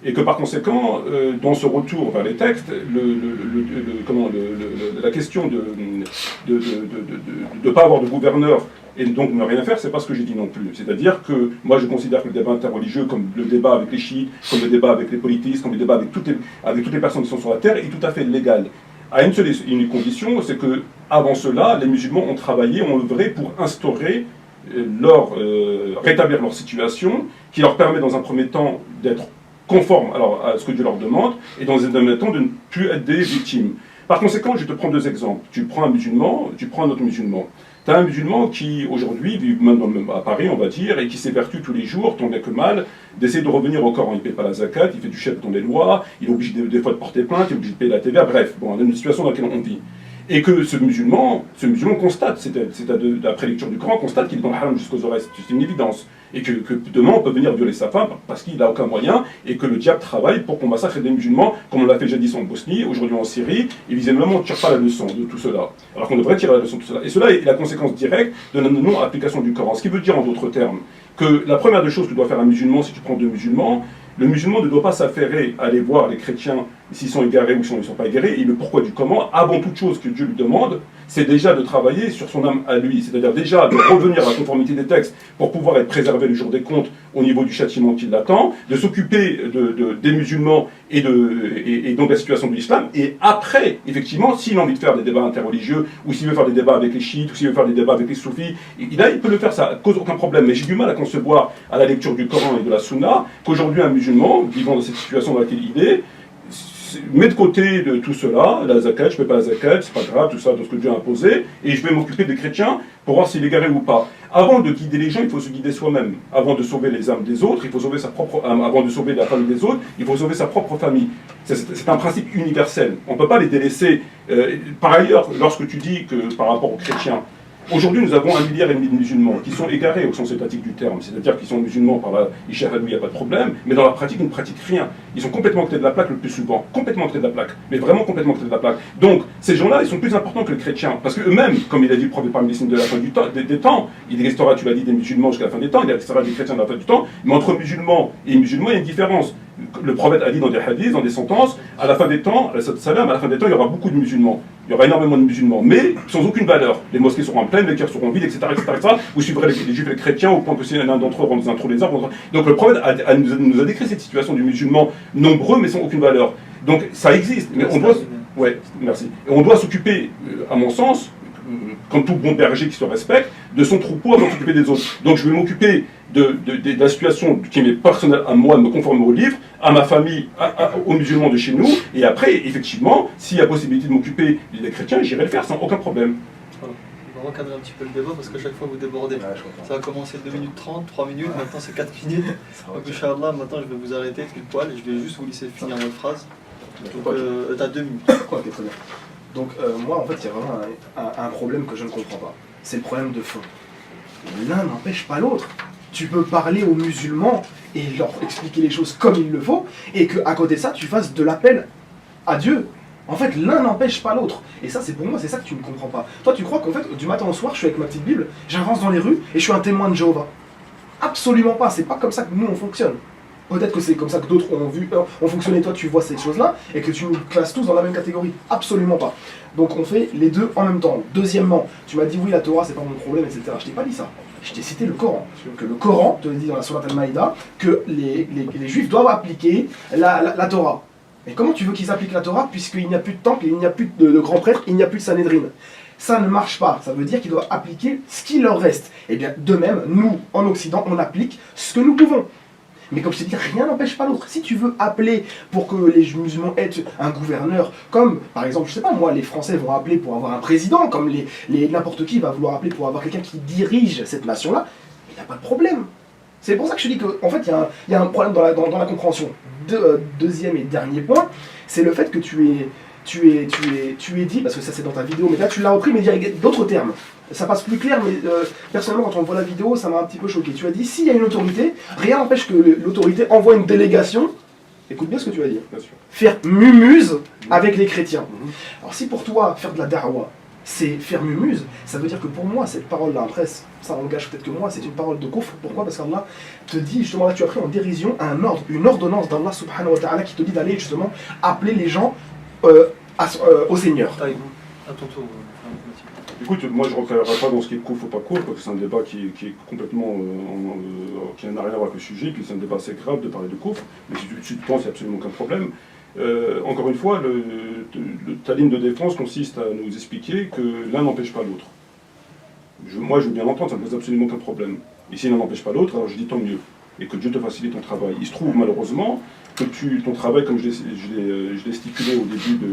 Et que par conséquent, dans ce retour vers les textes, la question de ne pas avoir de gouverneur et donc ne rien faire, c'est pas ce que j'ai dit non plus. C'est-à-dire que moi je considère que le débat interreligieux, comme le débat avec les chiites, comme le débat avec les politistes, comme le débat avec toutes les personnes qui sont sur la terre, est tout à fait légal. À une seule et unique condition, c'est que avant cela, les musulmans ont travaillé, ont œuvré pour instaurer rétablir leur situation, qui leur permet dans un premier temps d'être conformes à ce que Dieu leur demande, et dans un deuxième temps de ne plus être des victimes. Par conséquent, je te prends deux exemples. Tu prends un musulman, tu prends un autre musulman. Tu as un musulman qui, aujourd'hui, vit même à Paris, on va dire, et qui s'évertue tous les jours, tant bien que mal, d'essayer de revenir au Coran. Il ne paie pas la zakat, il fait du chef dans les lois, il est obligé des fois de porter plainte, il est obligé de payer la TVA, bref, bon, on a une situation dans laquelle on vit. Et que ce musulman constate, c'est d'après lecture du Coran, constate qu'il est dans le haram jusqu'aux oreilles, c'est une évidence. Et que demain on peut venir violer sa femme parce qu'il n'a aucun moyen, et que le diable travaille pour qu'on massacre des musulmans, comme on l'a fait jadis en Bosnie, aujourd'hui en Syrie, et visiblement on ne tire pas la leçon de tout cela. Alors qu'on devrait tirer la leçon de tout cela. Et cela est la conséquence directe de la non-application du Coran. Ce qui veut dire en d'autres termes que la première des choses que doit faire un musulman, si tu prends deux musulmans, le musulman ne doit pas s'affairer à aller voir les chrétiens s'ils sont égarés ou s'ils ne sont pas égarés, et le pourquoi du comment, avant toute chose que Dieu lui demande, c'est déjà de travailler sur son âme à lui, c'est-à-dire déjà de revenir à la conformité des textes pour pouvoir être préservé le jour des comptes au niveau du châtiment qui l'attend, de s'occuper des musulmans et donc de la situation de l'islam, et après, effectivement, s'il a envie de faire des débats interreligieux, ou s'il veut faire des débats avec les chiites, ou s'il veut faire des débats avec les soufis, il peut le faire, ça cause aucun problème, mais j'ai du mal à concevoir à la lecture du Coran et de la Sunna qu'aujourd'hui un musulman, vivant dans cette situation dans laquelle il est, met de côté de tout cela, la zakat, je ne paie pas la zakat, c'est pas grave, tout ça, tout ce que Dieu a imposé, et je vais m'occuper des chrétiens pour voir s'il est égaré ou pas. Avant de guider les gens, il faut se guider soi-même. Avant de sauver les âmes des autres, il faut sauver sa propre âme. Avant de sauver la famille des autres, il faut sauver sa propre famille. C'est un principe universel. On ne peut pas les délaisser. Par ailleurs, lorsque tu dis que par rapport aux chrétiens, aujourd'hui, nous avons 1,5 milliard de musulmans qui sont égarés au sens étatique du terme, c'est-à-dire qu'ils sont musulmans par la Ishahadou, il n'y a pas de problème, mais dans la pratique, ils ne pratiquent rien. Ils sont complètement côté de la plaque le plus souvent, complètement côté de la plaque, mais vraiment complètement côté de la plaque. Donc, ces gens-là, ils sont plus importants que les chrétiens, parce qu'eux-mêmes, comme il a dit le prophète parmi les signes de la fin des temps, il restera, tu l'as dit, des musulmans jusqu'à la fin des temps, il restera des chrétiens à la fin du temps, mais entre musulmans et musulmans, il y a une différence. Le prophète a dit dans des hadiths, dans des sentences, à la fin des temps, à la fin des temps, il y aura beaucoup de musulmans. Il y aura énormément de musulmans, mais sans aucune valeur. Les mosquées seront pleines, les cœurs seront vides, etc. Vous suivrez les juifs et les chrétiens au point que si l'un d'entre eux rentre dans un trou les arbres. Donc le prophète nous a décrit cette situation du musulman nombreux, mais sans aucune valeur. Donc ça existe, mais on doit... Ouais, merci. Et on doit s'occuper, à mon sens, comme tout bon berger qui se respecte, de son troupeau avant de s'occuper des autres. Donc je vais m'occuper de la situation qui m'est personnelle à moi, de me conformer au livre, à ma famille, aux musulmans de chez nous, et après, effectivement, s'il y a possibilité de m'occuper des chrétiens, j'irai le faire sans aucun problème. Voilà. On va recadrer un petit peu le débat parce qu'à chaque fois vous débordez. Ça a commencé 2 minutes 30, 3 minutes, maintenant c'est 4 minutes. Donc Inch'Allah, maintenant je vais vous arrêter pile poil et je vais juste vous laisser finir votre phrase. Donc t'as 2 minutes. Ok, très bien. Donc moi en fait il y a vraiment un problème que je ne comprends pas. C'est le problème de fond. L'un n'empêche pas l'autre. Tu peux parler aux musulmans et leur expliquer les choses comme il le faut, et qu'à côté de ça, tu fasses de l'appel à Dieu. En fait, l'un n'empêche pas l'autre. Et ça, c'est pour moi, c'est ça que tu ne comprends pas. Toi, tu crois qu'en fait, du matin au soir, je suis avec ma petite Bible, j'avance dans les rues et je suis un témoin de Jéhovah. Absolument pas. C'est pas comme ça que nous, on fonctionne. Peut-être que c'est comme ça que d'autres ont fonctionné, toi tu vois ces choses-là, et que tu nous classes tous dans la même catégorie. Absolument pas. Donc on fait les deux en même temps. Deuxièmement, tu m'as dit oui, la Torah c'est pas mon problème, etc. Je t'ai pas dit ça. Je t'ai cité le Coran. Que le Coran te dit dans la Sourate Al-Maïda que les Juifs doivent appliquer la Torah. Mais comment tu veux qu'ils appliquent la Torah puisqu'il n'y a plus de temple, il n'y a plus de grands prêtres, il n'y a plus de Sanhédrin? Ça ne marche pas. Ça veut dire qu'ils doivent appliquer ce qui leur reste. Et bien de même, nous, en Occident, on applique ce que nous pouvons. Mais comme je t'ai dit, rien n'empêche pas l'autre. Si tu veux appeler pour que les musulmans aient un gouverneur, comme par exemple, je sais pas moi, les Français vont appeler pour avoir un président, comme n'importe qui va vouloir appeler pour avoir quelqu'un qui dirige cette nation-là, il n'y a pas de problème. C'est pour ça que je te dis qu'en fait, il y a un problème dans la compréhension. Deuxième et dernier point, c'est le fait que tu tu es dit, parce que ça c'est dans ta vidéo, mais là tu l'as repris, mais avec d'autres termes. Ça passe plus clair, mais personnellement, quand on voit la vidéo, ça m'a un petit peu choqué. Tu as dit, s'il y a une autorité, rien n'empêche que l'autorité envoie une délégation. Écoute bien ce que tu vas dire. Bien sûr. Faire mumuse avec les chrétiens. Alors si pour toi, faire de la da'wa, c'est faire mumuse, ça veut dire que pour moi, cette parole-là, après, ça engage peut-être que moi, c'est une parole de kufr. Pourquoi? Parce qu'Allah te dit, justement, là tu as pris en dérision un ordre, une ordonnance d'Allah subhanahu wa ta'ala qui te dit d'aller justement appeler les gens au Seigneur. À ton tour. Écoute, moi je ne rentrerai pas dans ce qui est couf ou pas couf, parce que c'est un débat qui est complètement. Qui n'a rien à voir avec le sujet, puis c'est un débat assez grave de parler de couf, mais si tu penses, il n'y a absolument aucun problème. Encore une fois, ta ligne de défense consiste à nous expliquer que l'un n'empêche pas l'autre. Moi je veux bien l'entendre, ça ne pose absolument aucun problème. Et si l'un n'empêche pas l'autre, alors je dis tant mieux. Et que Dieu te facilite ton travail. Il se trouve malheureusement que ton travail, comme je l'ai stipulé au début de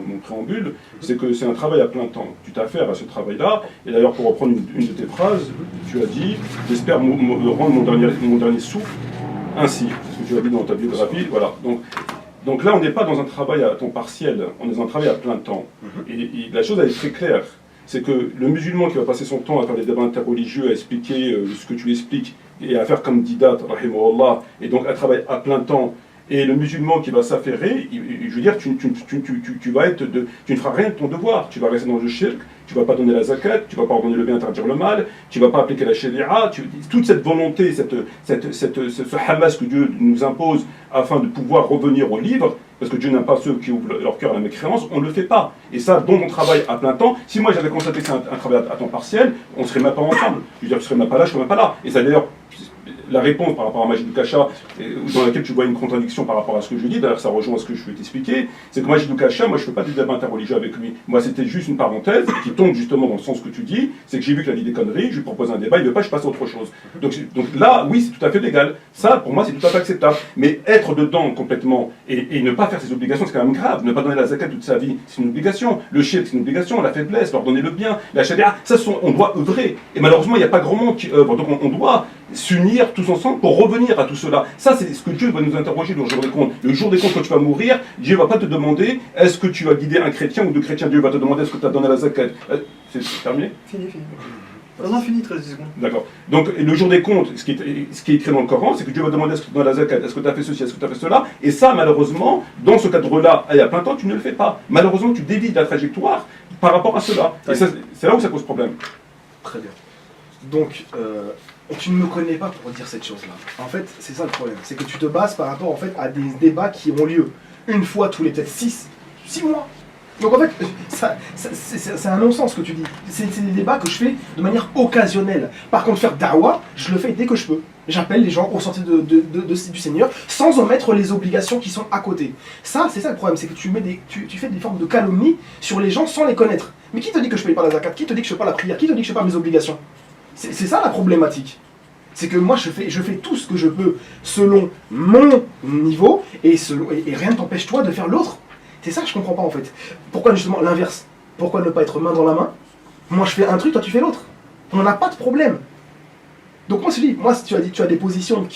mon préambule, c'est que c'est un travail à plein temps. Tu t'affaires à ce travail-là, et d'ailleurs pour reprendre une de tes phrases, tu as dit « J'espère rendre mon dernier souffle ainsi ». C'est ce que tu as dit dans ta biographie. Voilà. Donc là, on n'est pas dans un travail à temps partiel, on est dans un travail à plein temps. Et la chose, elle est très claire. C'est que le musulman qui va passer son temps à faire des débats interreligieux, à expliquer ce que tu expliques, et à faire comme Didat, rahimahullah, et donc à travailler à plein temps, et le musulman qui va s'affairer, je veux dire, tu ne feras rien de ton devoir, tu vas rester dans le shirk, tu ne vas pas donner la zakat, tu ne vas pas ordonner le bien, interdire le mal, tu ne vas pas appliquer la sharia, toute cette volonté, ce hamas que Dieu nous impose afin de pouvoir revenir au livre, parce que Dieu n'aime pas ceux qui ouvrent leur cœur à la mécréance, on ne le fait pas. Et ça, dans mon travail à plein temps, si moi j'avais constaté que c'est un travail à temps partiel, on ne serait même pas ensemble. Je veux dire, je ne serais même pas là, je ne serais même pas là. Et ça d'ailleurs, la réponse par rapport à Majid Kasha, dans laquelle tu vois une contradiction par rapport à ce que je dis, d'ailleurs ça rejoint ce que je vais t'expliquer, c'est que Majid Kasha, moi je ne fais pas des débats interreligieux avec lui. Moi c'était juste une parenthèse qui tombe justement dans le sens que tu dis, c'est que j'ai vu qu'il a dit des conneries, je lui propose un débat, il ne veut pas, je passe à autre chose. Donc là, oui, c'est tout à fait légal. Ça, pour moi, c'est tout à fait acceptable. Mais être dedans complètement et ne pas faire ses obligations, c'est quand même grave. Ne pas donner la zakat toute sa vie, c'est une obligation. Le shirk, c'est une obligation. La faiblesse, leur donner le bien. La sharia, on doit œuvrer. Et malheureusement, il n'y a pas grand monde qui œuvre. Donc on doit s'unir tous ensemble pour revenir à tout cela. Ça, c'est ce que Dieu va nous interroger le jour des comptes. Le jour des comptes, quand tu vas mourir, Dieu ne va pas te demander est-ce que tu vas guider un chrétien ou deux chrétiens. Dieu va te demander est-ce que tu as donné la zakat. C'est terminé? Fini. Non, fini, 13 secondes. D'accord. Donc, le jour des comptes, ce qui est écrit dans le Coran, c'est que Dieu va demander est-ce que tu as donné la zakat, est-ce que tu as fait ceci, est-ce que tu as fait cela. Et ça, malheureusement, dans ce cadre-là, et à plein temps, tu ne le fais pas. Malheureusement, tu dévies la trajectoire par rapport à cela. Et c'est là où ça pose problème. Très bien. Donc, tu ne me connais pas pour dire cette chose-là. En fait, c'est ça le problème. C'est que tu te bases par rapport à des débats qui ont lieu une fois tous les peut-être 6 mois. Donc en fait, c'est un non-sens ce que tu dis. C'est des débats que je fais de manière occasionnelle. Par contre, faire da'wah, je le fais dès que je peux. J'appelle les gens au sentier du Seigneur sans omettre les obligations qui sont à côté. Ça, c'est ça le problème, c'est que tu fais des formes de calomnie sur les gens sans les connaître. Mais qui te dit que je ne paye pas la zakat? Qui te dit que je ne fais pas la prière? Qui te dit que je ne fais pas mes obligations? C'est ça la problématique. C'est que moi, je fais tout ce que je peux selon mon niveau et rien ne t'empêche toi de faire l'autre. C'est ça que je comprends pas en fait. Pourquoi justement l'inverse? Pourquoi ne pas être main dans la main? Moi je fais un truc, toi tu fais l'autre. On n'a pas de problème. Donc moi je dis, moi si tu as des positions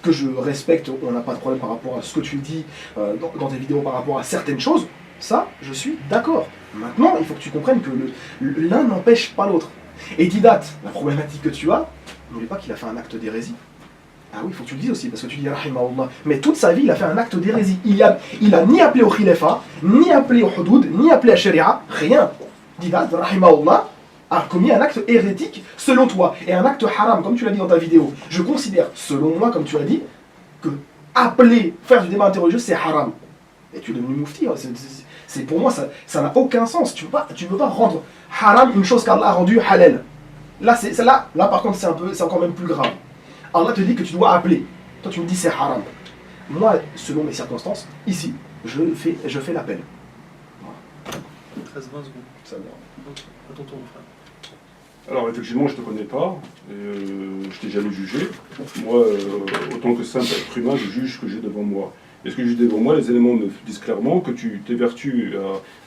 que je respecte, on n'a pas de problème par rapport à ce que tu dis dans tes vidéos par rapport à certaines choses, ça je suis d'accord. Maintenant il faut que tu comprennes que l'un n'empêche pas l'autre. Et Didat, la problématique que tu as, n'oublie pas qu'il a fait un acte d'hérésie. Ah oui, il faut que tu le dises aussi, parce que tu dis rahimahullah. Mais toute sa vie, il a fait un acte d'hérésie. Il a ni appelé au khilafa, ni appelé au hudud, ni appelé à sharia, rien. Didat, rahimahullah, a commis un acte hérétique selon toi. Et un acte haram, comme tu l'as dit dans ta vidéo. Je considère, selon moi, comme tu l'as dit, que appeler, faire du débat interreligieux, c'est haram. Et tu es devenu moufti. C'est pour moi, ça n'a aucun sens. Tu peux pas rendre haram une chose qu'Allah a rendue halal. Là, là, par contre, c'est encore même plus grave. Allah te dit que tu dois appeler. Toi, tu me dis c'est haram. Moi, selon mes circonstances, ici, je fais l'appel. Voilà. 13-20 secondes. Ça va. Donc, à ton tour, mon frère. Alors, effectivement, je ne te connais pas. Je t'ai jamais jugé. Moi, autant que simple être humain, je juge ce que j'ai devant moi. Et ce que j'ai devant moi, les éléments me disent clairement que tu t'évertues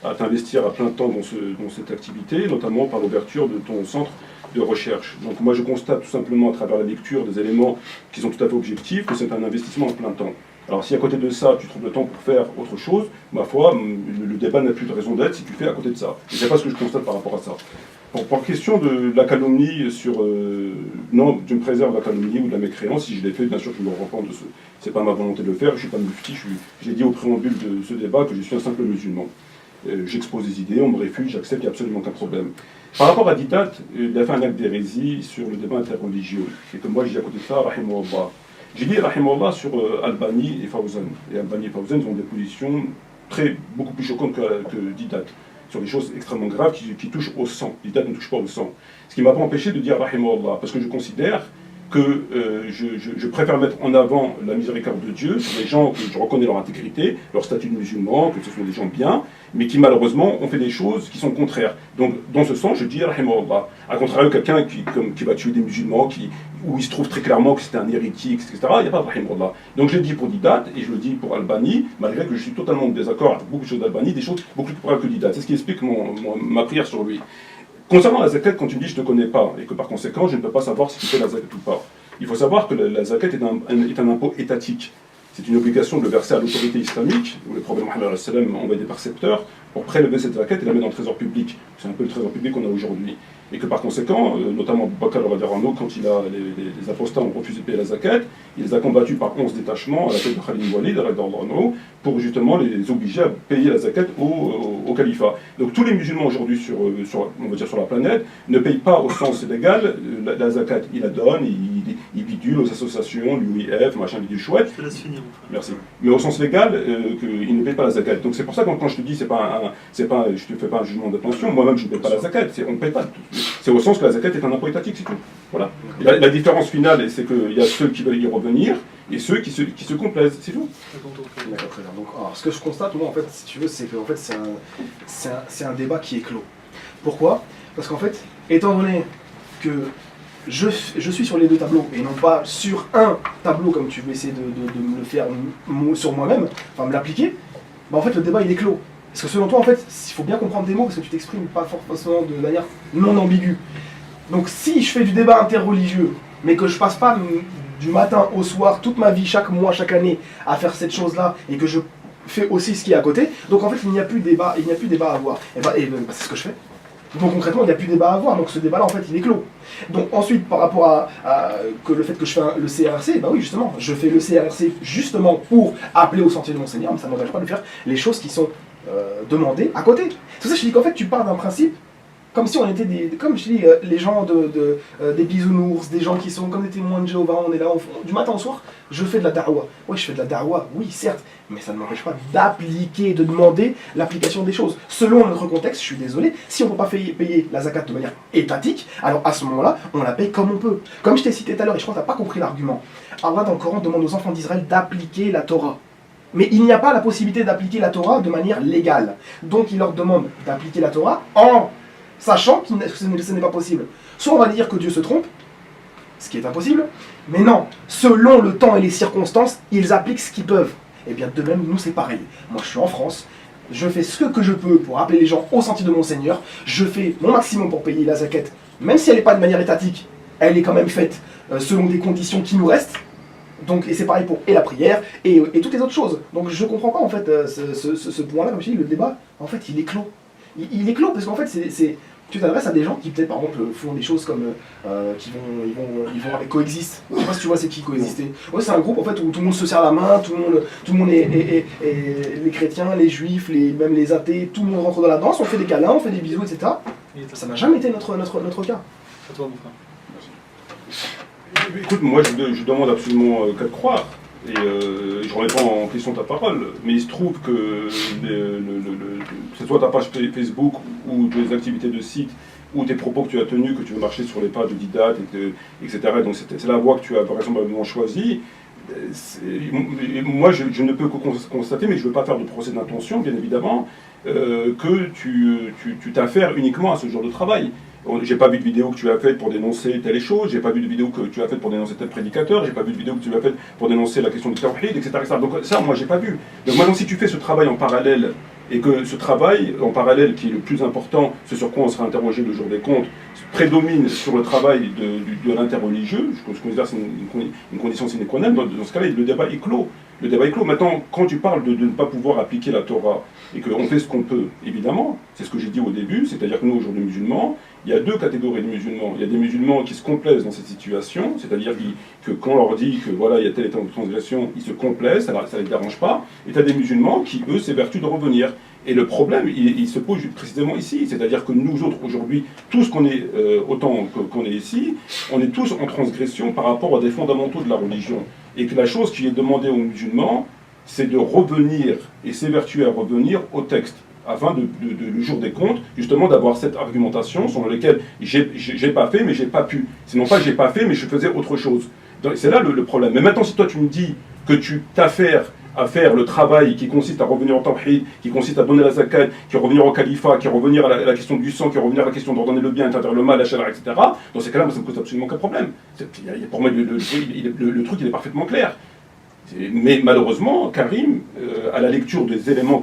à t'investir à plein temps dans cette activité, notamment par l'ouverture de ton centre de recherche. Donc moi je constate tout simplement à travers la lecture des éléments qui sont tout à fait objectifs que c'est un investissement en plein temps. Alors si à côté de ça, tu trouves le temps pour faire autre chose, ma foi, le débat n'a plus de raison d'être si tu fais à côté de ça. Et c'est pas ce que je constate par rapport à ça. Pour la question de la calomnie sur... non, je me préserve de la calomnie ou de la mécréance. Si je l'ai fait, bien sûr, je me repens de ce... C'est pas ma volonté de le faire, je suis pas mufti, j'ai dit au préambule de ce débat que je suis un simple musulman. J'expose des idées, on me réfute, j'accepte, il n'y a absolument aucun problème. Par rapport à Didat, il a fait un acte d'hérésie sur le débat interreligieux. Et que moi, j'ai dit à côté de ça, rahimahullah. J'ai dit rahimahullah sur Albani et Fawzan. Et Albani et Fawzan, ils ont des positions beaucoup plus choquantes que Didat, sur des choses extrêmement graves qui touchent au sang. Didat ne touche pas au sang. Ce qui ne m'a pas empêché de dire rahimahullah, parce que je considère que je préfère mettre en avant la miséricorde de Dieu sur les gens que je reconnais leur intégrité, leur statut de musulman, que ce sont des gens bien, mais qui malheureusement ont fait des choses qui sont contraires. Donc dans ce sens, je dis rahimahullah. A contrario, quelqu'un qui va tuer des musulmans, où il se trouve très clairement que c'était un hérétique, etc., il n'y a pas de rahimahullah. Donc je le dis pour Didat, et je le dis pour Albani, malgré que je suis totalement en désaccord avec beaucoup de choses d'Albani, des choses beaucoup plus graves que Didat. C'est ce qui explique ma prière sur lui. Concernant la zakat, quand tu me dis je ne te connais pas, et que par conséquent je ne peux pas savoir si tu fais la zakat ou pas, il faut savoir que la zakat est un impôt étatique. C'est une obligation de le verser à l'autorité islamique, où le prophète Mohammed envoie des percepteurs pour prélever cette zakat et la mettre dans le trésor public. C'est un peu le trésor public qu'on a aujourd'hui. Et que par conséquent, notamment Bakr al-Radirano, quand les apostats ont refusé de payer la zakat, il les a combattus par 11 détachements à la tête de Khalid Walid, pour justement les obliger à payer la zakat au califat. Donc tous les musulmans aujourd'hui on va dire sur la planète ne payent pas au sens légal la zakat. Ils la donnent, ils bidulent aux associations, l'UIF, machin bidule chouette. Je te laisse finir. Merci. Mais au sens légal, ils ne payent pas la zakat. Donc c'est pour ça que quand je te dis, je te fais pas un jugement d'intention, moi-même je ne paye pas la zakat. On ne paye pas. C'est au sens que la zakat est un impôt étatique, c'est tout. Voilà. La différence finale, c'est qu'il y a ceux qui veulent y revenir et ceux qui se complaisent, c'est tout. D'accord, très bien. Donc, alors, ce que je constate, moi, en fait, si tu veux, c'est que en fait, c'est un débat qui est clos. Pourquoi? Parce qu'en fait, étant donné que je suis sur les deux tableaux et non pas sur un tableau comme tu veux essayer de me le faire sur moi-même, enfin me l'appliquer, bah en fait le débat il est clos. Parce que selon toi en fait, il faut bien comprendre tes mots parce que tu t'exprimes pas forcément de manière non ambiguë. Donc si je fais du débat interreligieux, mais que je passe pas du matin au soir, toute ma vie, chaque mois, chaque année, à faire cette chose-là, et que je fais aussi ce qui est à côté, donc en fait il n'y a plus de débat, à avoir. Et c'est ce que je fais. Donc concrètement, il n'y a plus de débat à avoir, donc ce débat-là, en fait, il est clos. Donc ensuite, par rapport que le fait que je fais le CRRC, bah oui, justement, je fais le CRRC justement pour appeler au sentier de mon Seigneur, mais ça ne m'empêche pas de faire les choses qui sont demandées à côté. C'est pour ça que je dis qu'en fait, tu pars d'un principe, comme si on était comme je dis, les gens des bisounours, des gens qui sont comme des témoins de Jéhovah, on est là, du matin au soir, je fais de la da'wa. Oui, je fais de la da'wa, oui, certes, mais ça ne m'empêche pas d'appliquer, de demander l'application des choses. Selon notre contexte, je suis désolé, si on ne peut pas payer la zakat de manière étatique, alors à ce moment-là, on la paye comme on peut. Comme je t'ai cité tout à l'heure, et je crois que tu n'as pas compris l'argument, Allah dans le Coran demande aux enfants d'Israël d'appliquer la Torah. Mais il n'y a pas la possibilité d'appliquer la Torah de manière légale. Donc il leur demande d'appliquer la Torah en sachant que ce n'est pas possible. Soit on va dire que Dieu se trompe, ce qui est impossible, mais non, selon le temps et les circonstances, ils appliquent ce qu'ils peuvent. Et bien de même, nous c'est pareil. Moi je suis en France, je fais ce que je peux pour appeler les gens au sentier de mon Seigneur, je fais mon maximum pour payer la zakat, même si elle n'est pas de manière étatique, elle est quand même faite selon des conditions qui nous restent. Donc, et c'est pareil pour la prière et toutes les autres choses. Donc je comprends pas en fait ce point-là, comme je dis, le débat, en fait il est clos. Il est clos parce qu'en fait tu t'adresses à des gens qui peut-être par exemple font des choses comme ils vont avec coexistent. Je sais pas si tu vois c'est qui coexister. Ouais, c'est un groupe en fait où tout le monde se serre la main, tout le monde est les chrétiens, les juifs, même les athées, tout le monde rentre dans la danse, on fait des câlins, on fait des bisous, etc. Ça n'a jamais été notre cas. À toi mon frère. Écoute, moi je demande absolument qu'à te croire. Et je remets pas en question ta parole, mais il se trouve que que ce soit ta page Facebook ou tes activités de site ou tes propos que tu as tenus, que tu veux marcher sur les pages de Didat, etc. Donc c'est la voie que tu as vraisemblablement choisie. Moi je ne peux que constater, mais je ne veux pas faire de procès d'intention, bien évidemment, que tu t'affaires uniquement à ce genre de travail. J'ai pas vu de vidéo que tu as faite pour dénoncer telle chose, j'ai pas vu de vidéo que tu as faite pour dénoncer tel prédicateur, j'ai pas vu de vidéo que tu as faite pour dénoncer la question du tawhid, etc., etc. Donc ça, moi, j'ai pas vu. Donc maintenant, si tu fais ce travail en parallèle, et que ce travail en parallèle, qui est le plus important, ce sur quoi on sera interrogé le jour des comptes, prédomine sur le travail de l'interreligieux, je considère que c'est une condition sine qua non, dans ce cas-là, le débat est clos. le débat est clos. Maintenant, quand tu parles de ne pas pouvoir appliquer la Torah et qu'on fait ce qu'on peut, évidemment, c'est ce que j'ai dit au début, c'est-à-dire que nous, aujourd'hui, musulmans, il y a deux catégories de musulmans. Il y a des musulmans qui se complaisent dans cette situation, c'est-à-dire que quand on leur dit que voilà, il y a telle et telle transgression, ils se complaisent, ça ne les dérange pas. Et tu as des musulmans qui, eux, s'évertuent de revenir. Et le problème, il se pose précisément ici, c'est-à-dire que nous autres, aujourd'hui, tous qu'on est, autant qu'on est ici, on est tous en transgression par rapport à des fondamentaux de la religion. Et que la chose qui est demandée aux musulmans, c'est de revenir et s'évertuer à revenir au texte, afin le jour des comptes, justement d'avoir cette argumentation selon laquelle j'ai pas fait, mais j'ai pas pu. C'est non pas j'ai pas fait, mais je faisais autre chose. C'est là le problème. Mais maintenant, si toi tu me dis que tu t'affaires à faire le travail qui consiste à revenir au tawhid, qui consiste à donner la zakat, qui revenir au califat, qui revenir à la question du sang, qui revenir à la question d'ordonner le bien, interdire le mal, la chaleur, etc. Dans ces cas-là, moi, ça ne me pose absolument aucun problème. Pour moi, le truc, il est parfaitement clair. Mais malheureusement, Karim, à la lecture des éléments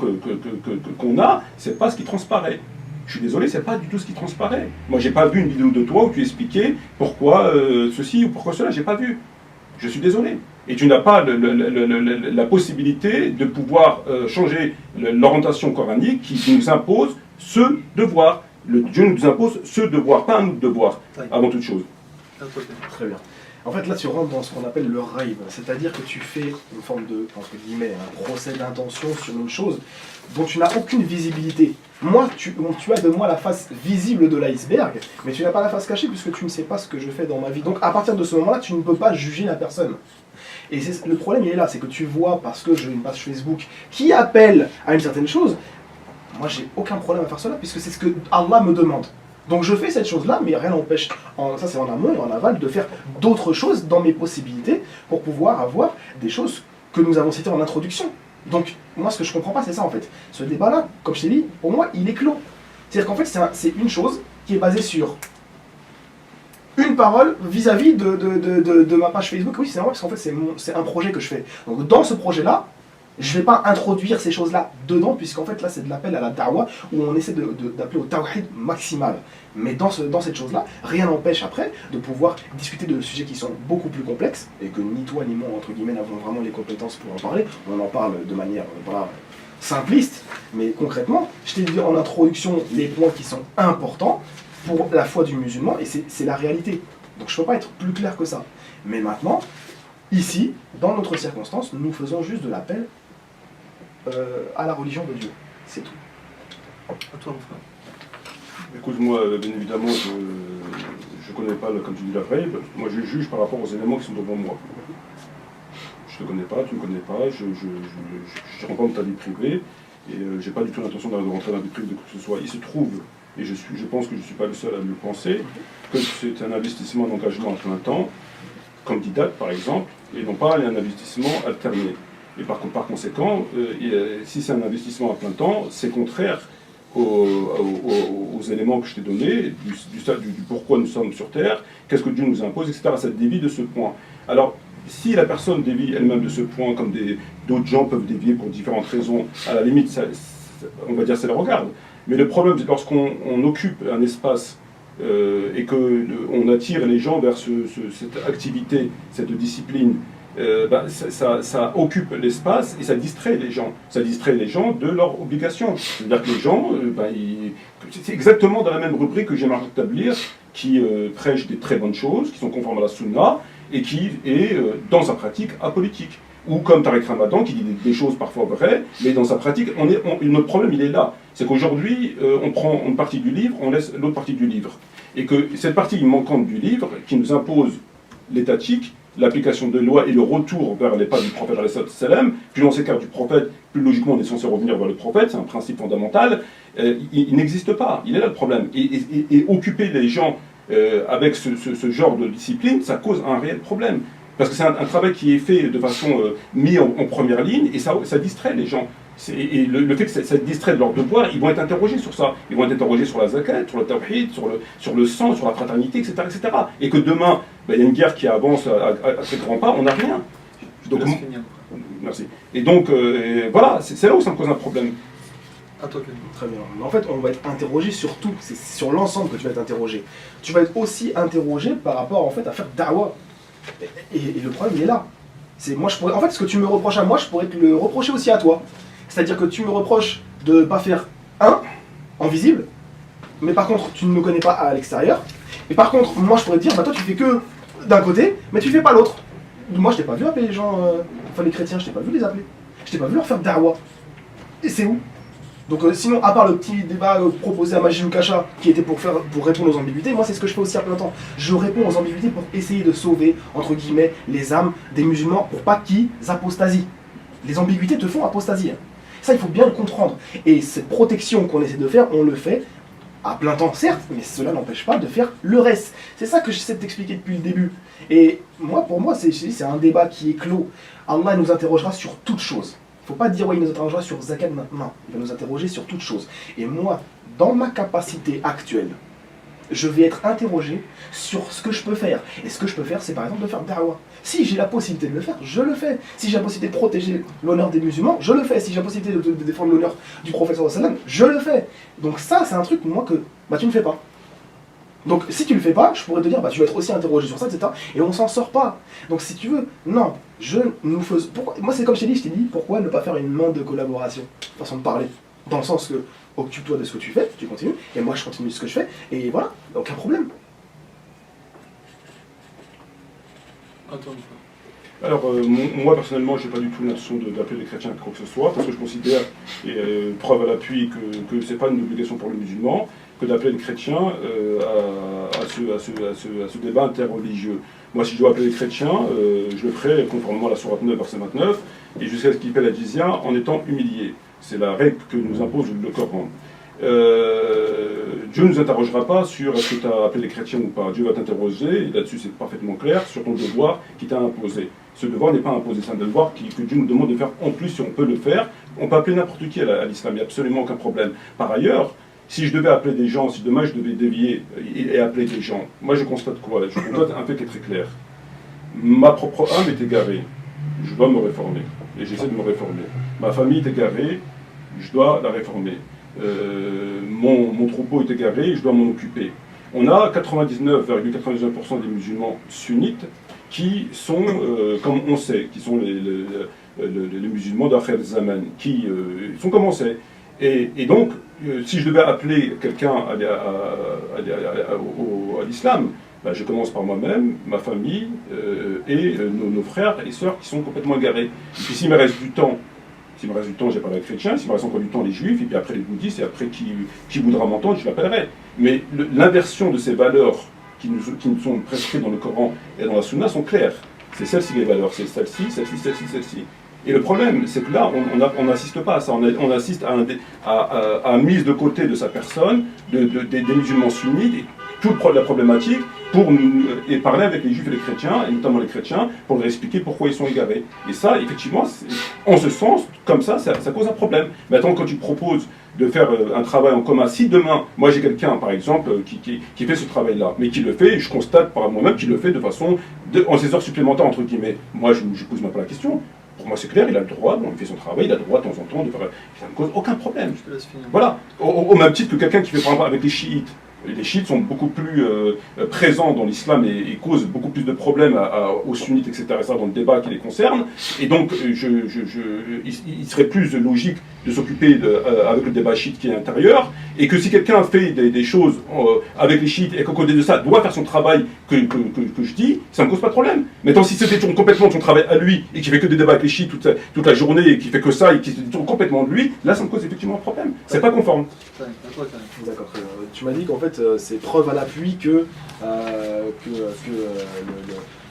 qu'on a, c'est pas ce qui transparaît. Je suis désolé, c'est pas du tout ce qui transparaît. Moi, j'ai pas vu une vidéo de toi où tu expliquais pourquoi ceci ou pourquoi cela, j'ai pas vu. Je suis désolé. Et tu n'as pas la possibilité de pouvoir changer l'orientation coranique qui nous impose ce devoir. Dieu nous impose ce devoir, pas un autre devoir, avant toute chose. Très bien. En fait, là, tu rentres dans ce qu'on appelle le raïb, c'est-à-dire que tu fais une forme de, entre guillemets, un procès d'intention sur une chose dont tu n'as aucune visibilité. Moi, tu as de moi la face visible de l'iceberg, mais tu n'as pas la face cachée puisque tu ne sais pas ce que je fais dans ma vie. Donc, à partir de ce moment-là, tu ne peux pas juger la personne. Et le problème, il est là, c'est que tu vois, parce que j'ai une page Facebook qui appelle à une certaine chose, moi, j'ai aucun problème à faire cela puisque c'est ce que Allah me demande. Donc je fais cette chose-là, mais rien n'empêche, ça c'est en amont et en aval, de faire d'autres choses dans mes possibilités pour pouvoir avoir des choses que nous avons citées en introduction. Donc moi ce que je comprends pas c'est ça en fait. Ce débat-là, comme je t'ai dit, pour moi il est clos. C'est-à-dire qu'en fait c'est une chose qui est basée sur une parole vis-à-vis de ma page Facebook. Oui c'est normal parce qu'en fait c'est un projet que je fais. Donc dans ce projet-là, je ne vais pas introduire ces choses-là dedans, puisqu'en fait là c'est de l'appel à la da'wa, où on essaie d'appeler au tawhid maximal. Mais dans cette chose-là, rien n'empêche après de pouvoir discuter de sujets qui sont beaucoup plus complexes, et que ni toi ni moi, entre guillemets, n'avons vraiment les compétences pour en parler. On en parle de manière voilà, simpliste, mais concrètement, je t'ai dit en introduction les points qui sont importants pour la foi du musulman, et c'est la réalité. Donc je ne peux pas être plus clair que ça. Mais maintenant, ici, dans notre circonstance, nous faisons juste de l'appel à la religion de Dieu. C'est tout. À toi, mon frère. Écoute, moi, bien évidemment, je ne connais pas, comme tu dis, la vraie. Moi, je juge par rapport aux éléments qui sont devant moi. Je ne te connais pas, tu ne me connais pas, je ne rentre pas dans ta vie privée, et je n'ai pas du tout l'intention de rentrer dans la vie privée de quoi que ce soit. Il se trouve, et je pense que je ne suis pas le seul à le penser, que c'est un investissement d'engagement à plein temps, candidat par exemple, et non pas un investissement alterné. Et par conséquent, si c'est un investissement à plein temps, c'est contraire aux éléments que je t'ai donnés, du pourquoi nous sommes sur Terre, qu'est-ce que Dieu nous impose, etc. Ça dévie de ce point. Alors, si la personne dévie elle-même de ce point, comme d'autres gens peuvent dévier pour différentes raisons, à la limite, on va dire ça le regarde. Mais le problème, c'est lorsqu'on occupe un espace et qu'on attire les gens vers cette activité, cette discipline, ça occupe l'espace et ça distrait les gens. Ça distrait les gens de leurs obligations. C'est-à-dire que les gens, c'est exactement dans la même rubrique que j'aimerais établir, qui prêche des très bonnes choses, qui sont conformes à la sunna, et qui est, dans sa pratique, apolitique. Ou comme Tariq Ramadan, qui dit des choses parfois vraies, mais dans sa pratique, notre problème, il est là. C'est qu'aujourd'hui, on prend une partie du livre, on laisse l'autre partie du livre. Et que cette partie manquante du livre, qui nous impose l'étatique, l'application de loi et le retour vers les pas du prophète, plus on s'écarte du prophète, plus logiquement on est censé revenir vers le prophète, c'est un principe fondamental, il n'existe pas, il est là le problème. Et occuper les gens avec ce genre de discipline, ça cause un réel problème. Parce que c'est un travail qui est fait de façon mis en première ligne, et ça distrait les gens. Et le fait que ça distrait de leur devoir, ils vont être interrogés sur ça. Ils vont être interrogés sur la zakat, sur le tawhid, sur le sang, sur la fraternité, etc. etc. Et que demain, il y a une guerre qui avance à très grands pas, on n'a rien. Donc, merci. Et donc, voilà, c'est là où ça me cause un problème. À toi, Kevin. Très bien. Mais en fait, on va être interrogé sur tout. C'est sur l'ensemble que tu vas être interrogé. Tu vas être aussi interrogé par rapport en fait, à faire da'wa. Et le problème, il est là. Moi, en fait, ce que tu me reproches à moi, je pourrais te le reprocher aussi à toi. C'est-à-dire que tu me reproches de ne pas faire un en visible, mais par contre, tu ne me connais pas à l'extérieur. Et par contre, moi, je pourrais te dire, bah toi, tu fais que d'un côté, mais tu fais pas l'autre. Moi, je t'ai pas vu appeler les gens, enfin les chrétiens, je t'ai pas vu les appeler. Je t'ai pas vu leur faire da'wa. Et c'est où? Donc sinon, à part le petit débat proposé à Majid Kacha, qui était pour répondre aux ambiguïtés, moi c'est ce que je fais aussi à plein temps. Je réponds aux ambiguïtés pour essayer de sauver, entre guillemets, les âmes des musulmans pour pas qu'ils apostasient. Les ambiguïtés te font apostasier. Ça, il faut bien le comprendre. Et cette protection qu'on essaie de faire, on le fait à plein temps, certes, mais cela n'empêche pas de faire le reste. C'est ça que j'essaie de t'expliquer depuis le début. Et moi, pour moi, c'est un débat qui est clos. Allah nous interrogera sur toute chose. Il ne faut pas dire, ouais, il nous interrogera sur zakat maintenant. Il va nous interroger sur toute chose. Et moi, dans ma capacité actuelle, je vais être interrogé sur ce que je peux faire. Et ce que je peux faire, c'est par exemple de faire da'wa. Si j'ai la possibilité de le faire, je le fais. Si j'ai la possibilité de protéger l'honneur des musulmans, je le fais. Si j'ai la possibilité de défendre l'honneur du prophète sallallahu alayhi wa sallam, je le fais. Donc ça, c'est un truc, moi, que tu ne fais pas. Donc si tu le fais pas, je pourrais te dire, tu vas être aussi interrogé sur ça, etc. Et on s'en sort pas. Donc si tu veux, non, moi c'est comme je t'ai dit, pourquoi ne pas faire une main de collaboration, façon de parler, dans le sens que occupe-toi de ce que tu fais, tu continues, et moi je continue de ce que je fais, et voilà, aucun problème. Attends. Alors, moi personnellement, je n'ai pas du tout l'intention d'appeler les chrétiens à quoi que ce soit, parce que je considère, et preuve à l'appui, que ce n'est pas une obligation pour les musulmans, que d'appeler les chrétiens à ce débat interreligieux. Moi, si je dois appeler les chrétiens, je le ferai conformément à la sourate 9, verset 29, et jusqu'à ce qu'ils paient la jizya en étant humiliés. C'est la règle que nous impose le Coran. Dieu ne nous interrogera pas sur est-ce que tu as appelé les chrétiens ou pas. Dieu va t'interroger, et là-dessus c'est parfaitement clair, sur ton devoir qui t'a imposé. Ce devoir n'est pas imposé, c'est un devoir que Dieu nous demande de faire en plus si on peut le faire. On peut appeler n'importe qui à l'islam, il n'y a absolument aucun problème. Par ailleurs, si je devais appeler des gens, si demain je devais dévier et appeler des gens, moi je constate quoi? Je constate un fait qui est très clair. Ma propre âme est égarée, je dois me réformer, et j'essaie de me réformer. Ma famille est égarée, je dois la réformer. Mon troupeau est égaré, je dois m'en occuper. On a 99,99% des musulmans sunnites qui sont, comme on sait, qui sont les musulmans d'Akhir Zaman, qui sont comme on sait. Et donc, si je devais appeler quelqu'un à l'islam, je commence par moi-même, ma famille et nos frères et sœurs qui sont complètement égarés. Et puis s'il me reste du temps, j'ai parlé avec les chrétiens, s'il me reste encore du temps, les juifs, et puis après les bouddhistes, et après qui voudra m'entendre, je l'appellerai. Mais l'inversion de ces valeurs qui nous sont prescrites dans le Coran et dans la Sunna sont claires. C'est celle-ci les valeurs, c'est celle-ci, celle-ci, celle-ci, celle-ci. Et le problème, c'est que là, on n'assiste pas à ça, on assiste à mise de côté de sa personne, des musulmans sunnites, et toute la problématique, et parler avec les juifs et les chrétiens, et notamment les chrétiens, pour leur expliquer pourquoi ils sont égarés. Et ça, effectivement, en ce sens, comme ça cause un problème. Maintenant, quand tu proposes de faire un travail en commun, si demain, moi j'ai quelqu'un, par exemple, qui fait ce travail-là, mais qui le fait, et je constate par moi-même qu'il le fait de façon, en ses heures supplémentaires, entre guillemets, moi je ne pose même pas la question. Pour moi, c'est clair, il a le droit, il fait son travail, il a le droit de temps en temps de faire. Ça ne cause aucun problème. Je te laisse finir. Voilà. Au même titre que quelqu'un qui fait, par exemple, avec les chiites. Les chiites sont beaucoup plus présents dans l'islam et causent beaucoup plus de problèmes aux sunnites, etc., dans le débat qui les concerne. Et donc, il serait plus logique de s'occuper avec le débat chiite qui est intérieur. Et que si quelqu'un fait des choses avec les chiites et qu'à côté de ça doit faire son travail que je dis, ça ne me cause pas de problème. Maintenant, si c'était complètement son travail à lui et qu'il fait que des débats avec les chiites toute la journée et qu'il fait que ça et qu'il se détourne complètement de lui, là, ça me cause effectivement un problème. C'est pas conforme. D'accord. Tu m'as dit qu'en fait, c'est preuve à l'appui que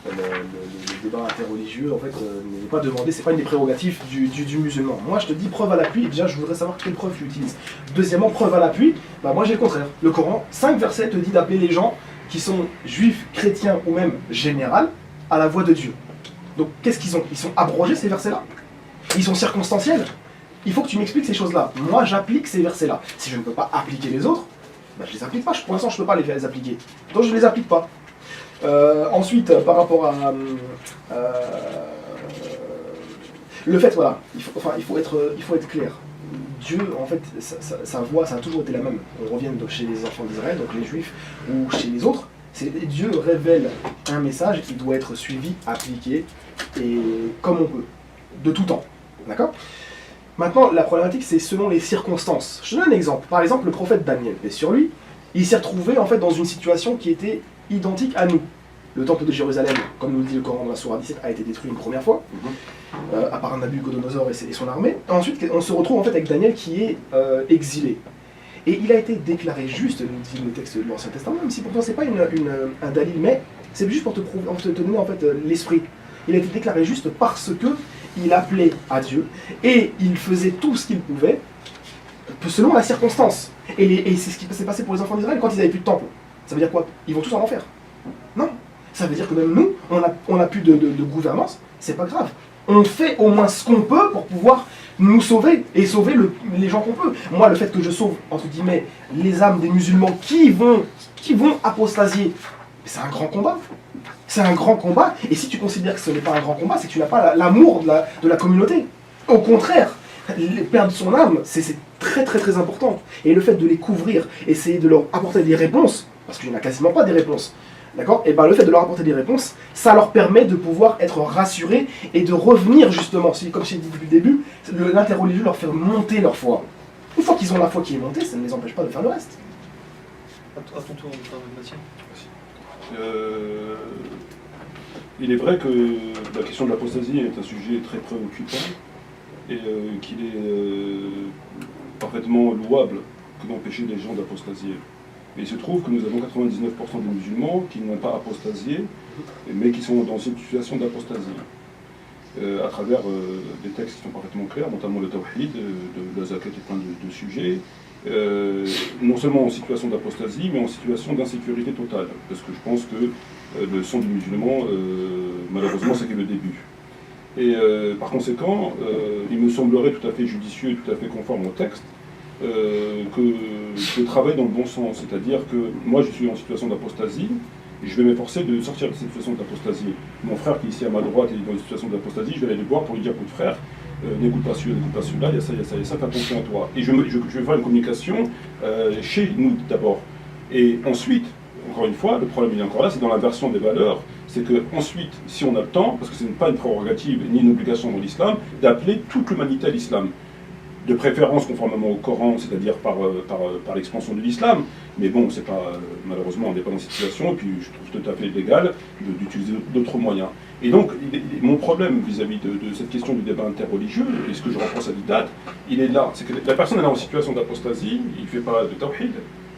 le débat interreligieux en fait n'est pas demandé, c'est pas une des prérogatives du musulman. Moi je te dis preuve à l'appui, déjà je voudrais savoir quelle preuve tu utilises. Deuxièmement, preuve à l'appui, moi j'ai le contraire. Le Coran, 5 versets te dit d'appeler les gens qui sont juifs, chrétiens ou même général à la voix de Dieu. Donc qu'est-ce qu'ils ont? Ils sont abrogés ces versets-là? Ils sont circonstanciels? Il faut que tu m'expliques ces choses-là. Moi j'applique ces versets-là. Si je ne peux pas appliquer les autres, je les applique pas, pour l'instant je ne peux pas les appliquer. Donc je ne les applique pas. Ensuite, par rapport à le fait, voilà, il faut être clair. Dieu, en fait, sa voix, ça a toujours été la même. On revient chez les enfants d'Israël, donc les juifs ou chez les autres. Dieu révèle un message qui doit être suivi, appliqué, et comme on peut, de tout temps. D'accord ? Maintenant, la problématique, c'est selon les circonstances. Je donne un exemple. Par exemple, le prophète Daniel, paix sur lui, il s'est retrouvé en fait dans une situation qui était identique à nous. Le temple de Jérusalem, comme nous le dit le Coran dans la sourate 17, a été détruit une première fois, à part Nabucodonosor et son armée. Ensuite, on se retrouve en fait avec Daniel qui est exilé. Et il a été déclaré juste, nous dit le texte de l'Ancien Testament, même si pourtant c'est pas un dalil, mais c'est juste pour te donner en fait l'esprit. Il a été déclaré juste parce que il appelait à Dieu et il faisait tout ce qu'il pouvait selon la circonstance. Et c'est ce qui s'est passé pour les enfants d'Israël quand ils n'avaient plus de temple. Ça veut dire quoi? Ils vont tous en enfer. Non. Ça veut dire que même nous, on a plus de gouvernance, c'est pas grave. On fait au moins ce qu'on peut pour pouvoir nous sauver et sauver les gens qu'on peut. Moi, le fait que je sauve, entre guillemets, les âmes des musulmans qui vont apostasier, c'est un grand combat. C'est un grand combat. Et si tu considères que ce n'est pas un grand combat, c'est que tu n'as pas l'amour de la communauté. Au contraire, perdre son âme, c'est très très très important. Et le fait de les couvrir, essayer de leur apporter des réponses, parce qu'il n'y en a quasiment pas des réponses, d'accord? Et bien le fait de leur apporter des réponses, ça leur permet de pouvoir être rassurés et de revenir justement, comme j'ai dit depuis le début, l'interreligieux leur fait monter leur foi. Une fois qu'ils ont la foi qui est montée, ça ne les empêche pas de faire le reste. À ton tour, Mathieu. Il est vrai que la question de l'apostasie est un sujet très préoccupant et qu'il est parfaitement louable que d'empêcher les gens d'apostasier. Mais il se trouve que nous avons 99% des musulmans qui n'ont pas apostasié, mais qui sont dans une situation d'apostasie. À travers des textes qui sont parfaitement clairs, notamment le tawhid, de la zakat et plein de sujets, non seulement en situation d'apostasie, mais en situation d'insécurité totale. Parce que je pense que le sang du musulman, malheureusement, c'est que le début. Et par conséquent, il me semblerait tout à fait judicieux et tout à fait conforme au texte que je travaille dans le bon sens. C'est-à-dire que moi, je suis en situation d'apostasie, et je vais m'efforcer de sortir de cette situation d'apostasie. Mon frère qui est ici à ma droite est dans une situation d'apostasie, je vais aller le voir pour lui dire, écoute frère, n'écoute pas celui-là, n'écoute pas celui-là, il y a ça, il y a ça, il y a ça, fais attention à toi. Et je vais faire une communication chez nous d'abord. Et ensuite, encore une fois, le problème il est encore là, c'est dans l'inversion des valeurs. C'est que ensuite, si on a le temps, parce que ce n'est pas une prérogative ni une obligation dans l'islam, d'appeler toute l'humanité à l'islam. De préférence conformément au Coran, c'est-à-dire par l'expansion de l'islam. Mais bon, c'est pas, malheureusement, on n'est pas dans cette situation, et puis je trouve tout à fait légal d'utiliser d'autres moyens. Et donc, mon problème vis-à-vis de cette question du débat interreligieux, et ce que je repense à l'idate, il est là. C'est que la personne elle est en situation d'apostasie, il ne fait pas de tawhid,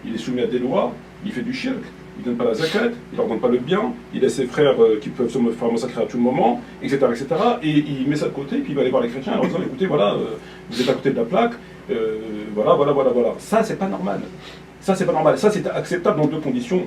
il est soumis à des lois, il fait du shirk, il ne donne pas la zakat, il ne leur donne pas le bien, il laisse ses frères qui peuvent se faire massacrer à tout moment, etc., etc. Et il met ça de côté, puis il va aller voir les chrétiens en leur disant, écoutez, voilà, vous êtes à côté de la plaque, voilà. Ça, c'est pas normal. Ça, c'est pas normal. Ça, c'est acceptable dans deux conditions.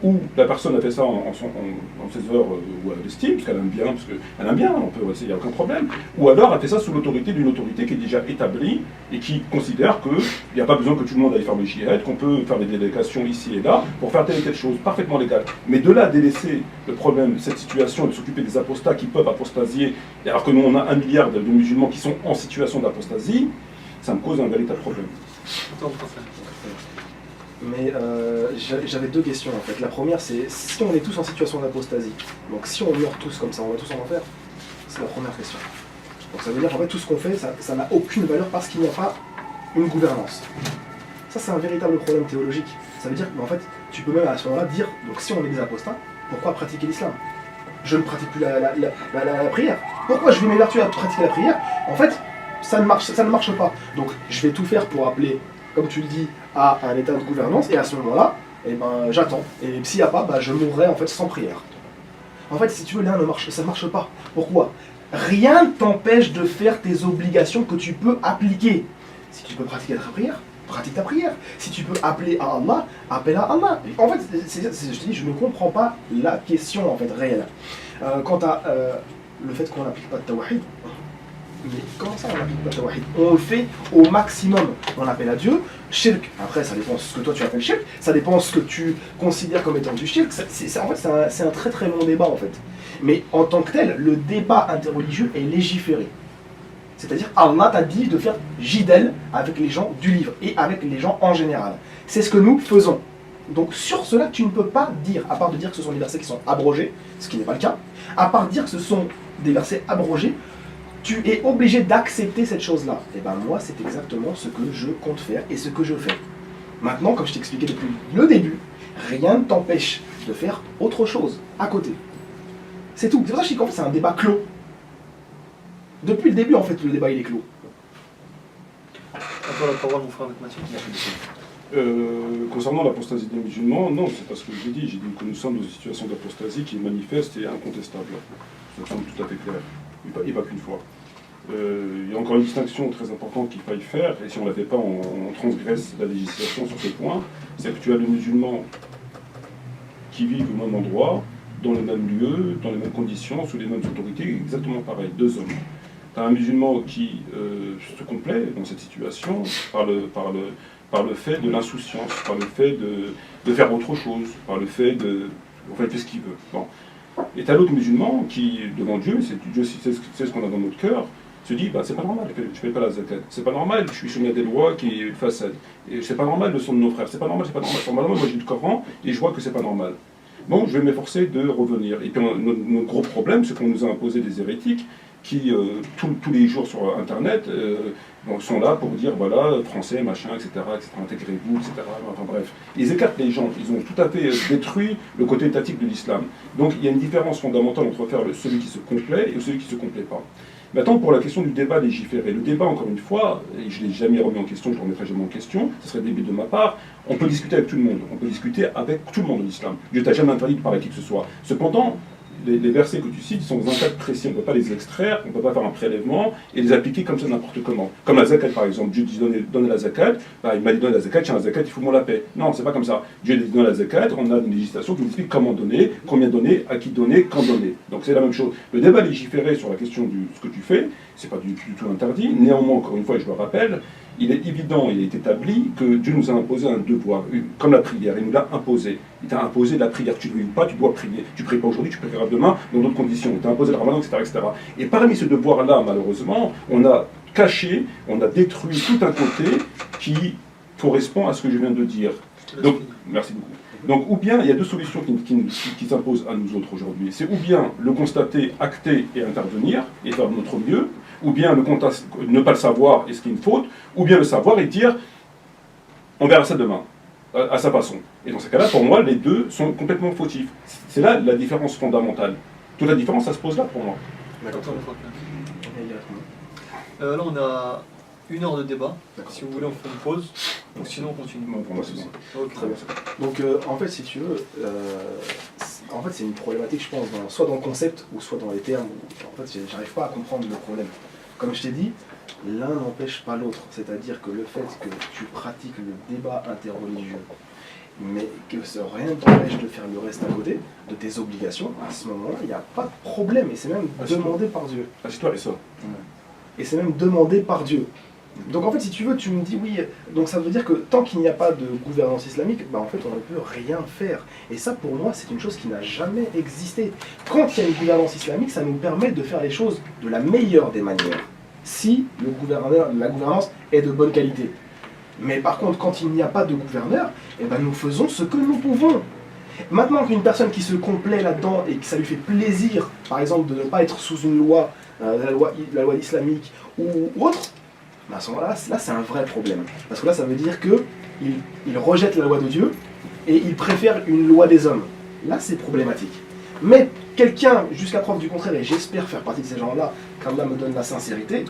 Où la personne a fait ça en ses heures où elle estime, parce qu'elle aime bien, il n'y a aucun problème. Ou alors elle fait ça sous l'autorité d'une autorité qui est déjà établie et qui considère qu'il n'y a pas besoin que tout le monde aille faire le djihad, qu'on peut faire des délégations ici et là pour faire telle et telle chose, parfaitement légale. Mais de là à délaisser le problème, cette situation, de s'occuper des apostats qui peuvent apostasier, alors que nous on a 1 milliard de musulmans qui sont en situation d'apostasie, ça me cause un véritable problème. Mais j'avais deux questions en fait. La première, c'est si on est tous en situation d'apostasie, donc si on meurt tous comme ça, on va tous en enfer. C'est la première question. Donc ça veut dire qu'en fait tout ce qu'on fait, ça n'a aucune valeur parce qu'il n'y a pas une gouvernance. Ça c'est un véritable problème théologique. Ça veut dire qu'en fait, tu peux même à ce moment-là dire, donc si on est des apostats, pourquoi pratiquer l'islam? Je ne pratique plus la prière. Pourquoi je vais m'évertuer à pratiquer la prière? En fait, ça ne marche pas. Donc je vais tout faire pour appeler, comme tu le dis, à un état de gouvernance, et à ce moment-là, eh ben, j'attends. Et s'il n'y a pas, je mourrai en fait sans prière. En fait, si tu veux, ça ne marche pas. Pourquoi? Rien ne t'empêche de faire tes obligations que tu peux appliquer. Si tu peux pratiquer ta prière, pratique ta prière. Si tu peux appeler à Allah, appelle à Allah. En fait, je te dis, je ne comprends pas la question en fait réelle. Quant à le fait qu'on n'applique pas de tawhid, mais comment ça on n'applique pas de tawhid? On le fait au maximum. On appelle à Dieu. Shirk, après ça dépend de ce que toi tu appelles shirk, ça dépend de ce que tu considères comme étant du shirk. En fait, c'est un très très long débat en fait. Mais en tant que tel, le débat interreligieux est légiféré. C'est-à-dire Allah t'a dit de faire jidel avec les gens du livre et avec les gens en général. C'est ce que nous faisons. Donc sur cela, tu ne peux pas dire, à part de dire que ce sont des versets qui sont abrogés, ce qui n'est pas le cas, à part dire que ce sont des versets abrogés, tu es obligé d'accepter cette chose-là. Et ben moi, c'est exactement ce que je compte faire et ce que je fais. Maintenant, comme je t'expliquais depuis le début, rien ne t'empêche de faire autre chose à côté. C'est tout. C'est pour ça que je dis qu'en fait, c'est un débat clos. Depuis le début, en fait, le débat, il est clos. À toi la parole, mon frère mathématique. Concernant l'apostasie des musulmans, non, c'est pas ce que j'ai dit que nous sommes dans une situation d'apostasie qui est manifeste et incontestable. Ça me semble tout à fait clair, et pas qu'une fois. Il y a encore une distinction très importante qu'il faille faire, et si on ne la fait pas, on transgresse la législation sur ce point, c'est que tu as le musulman qui vit au même endroit, dans les mêmes lieux, dans les mêmes conditions, sous les mêmes autorités, exactement pareil, deux hommes. Tu as un musulman qui se complaît dans cette situation par le fait de l'insouciance, par le fait de faire autre chose, par le fait de... Enfin, il fait ce qu'il veut. Bon. Et tu as l'autre musulman qui, devant Dieu, Dieu sait ce qu'on a dans notre cœur, se dit, bah, c'est pas normal que je ne paye pas la zakat. C'est pas normal, je suis soumis à des lois qui façadent. Et c'est pas normal le sang de nos frères. C'est pas normal, c'est pas normal. Normalement, moi j'ai le Coran et je vois que c'est pas normal. Bon, je vais m'efforcer de revenir. Et puis notre gros problème, c'est qu'on nous a imposé des hérétiques qui, tous les jours sur Internet, sont là pour dire, voilà, français, machin, etc., intégrez-vous, etc., enfin bref. Ils écartent les gens, ils ont tout à fait détruit le côté étatique de l'islam. Donc il y a une différence fondamentale entre faire celui qui se complaît et celui qui ne se complaît pas. Maintenant, pour la question du débat légiféré, le débat, encore une fois, et je ne l'ai jamais remis en question, je ne le remettrai jamais en question, ce serait débile de ma part, on peut discuter avec tout le monde, on peut discuter avec tout le monde de l'islam. Dieu t'a jamais interdit de parler à qui que ce soit. Cependant, les versets que tu cites sont dans un cadre précis, on ne peut pas les extraire, on ne peut pas faire un prélèvement et les appliquer comme ça n'importe comment. Comme la zakat par exemple, Dieu dit donner la zakat, bah, il m'a dit donner la zakat, tiens la zakat, il faut moi la paix. Non, c'est pas comme ça. Dieu dit donner la zakat, on a une législation qui nous explique comment donner, combien donner, à qui donner, quand donner. Donc c'est la même chose. Le débat légiféré sur la question de ce que tu fais, c'est pas du tout interdit. Néanmoins, encore une fois, et je le rappelle, il est évident, il est établi que Dieu nous a imposé un devoir, comme la prière, il nous l'a imposé. Il t'a imposé la prière, tu ne veux pas, tu dois prier. Tu ne pries pas aujourd'hui, tu prieras demain, dans d'autres conditions. Il t'a imposé le ramadan, etc., etc. Et parmi ce devoir-là, malheureusement, on a caché, on a détruit tout un côté qui correspond à ce que je viens de dire. Donc, merci beaucoup. Donc, ou bien, il y a deux solutions qui s'imposent à nous autres aujourd'hui. C'est ou bien le constater, acter et intervenir, et faire de notre mieux, ou bien ne pas le savoir et ce qui est une faute, ou bien le savoir et dire on verra ça demain, à sa façon. Et dans ce cas-là, pour moi, les deux sont complètement fautifs. C'est là la différence fondamentale. Toute la différence, ça se pose là pour moi. D'accord. Là, on a 1 heure de débat. Si vous voulez, on fait une pause. Ou sinon, on continue. Non, pour moi, c'est ça. Ok. Très bien. Donc en fait, si tu veux, c'est une problématique, je pense, soit dans le concept ou soit dans les termes. En fait, j'arrive pas à comprendre le problème. Comme je t'ai dit, l'un n'empêche pas l'autre. C'est-à-dire que le fait que tu pratiques le débat interreligieux, mais que rien ne t'empêche de faire le reste à côté de tes obligations, à ce moment-là, il n'y a pas de problème. Et c'est même demandé par Dieu. Assieds-toi et ça. Et c'est même demandé par Dieu. Donc en fait, si tu veux, tu me dis oui, donc ça veut dire que tant qu'il n'y a pas de gouvernance islamique, bah en fait on ne peut rien faire. Et ça pour moi c'est une chose qui n'a jamais existé. Quand il y a une gouvernance islamique, ça nous permet de faire les choses de la meilleure des manières, si la gouvernance est de bonne qualité. Mais par contre, quand il n'y a pas de gouverneur, eh ben, nous faisons ce que nous pouvons. Maintenant qu'une personne qui se complaît là-dedans et que ça lui fait plaisir, par exemple de ne pas être sous une loi, la loi islamique ou autre, à ce moment-là, là c'est un vrai problème. Parce que là, ça veut dire qu'il rejette la loi de Dieu et il préfère une loi des hommes. Là, c'est problématique. Mais quelqu'un, jusqu'à preuve du contraire, et j'espère faire partie de ces gens-là, comme là me donne la sincérité,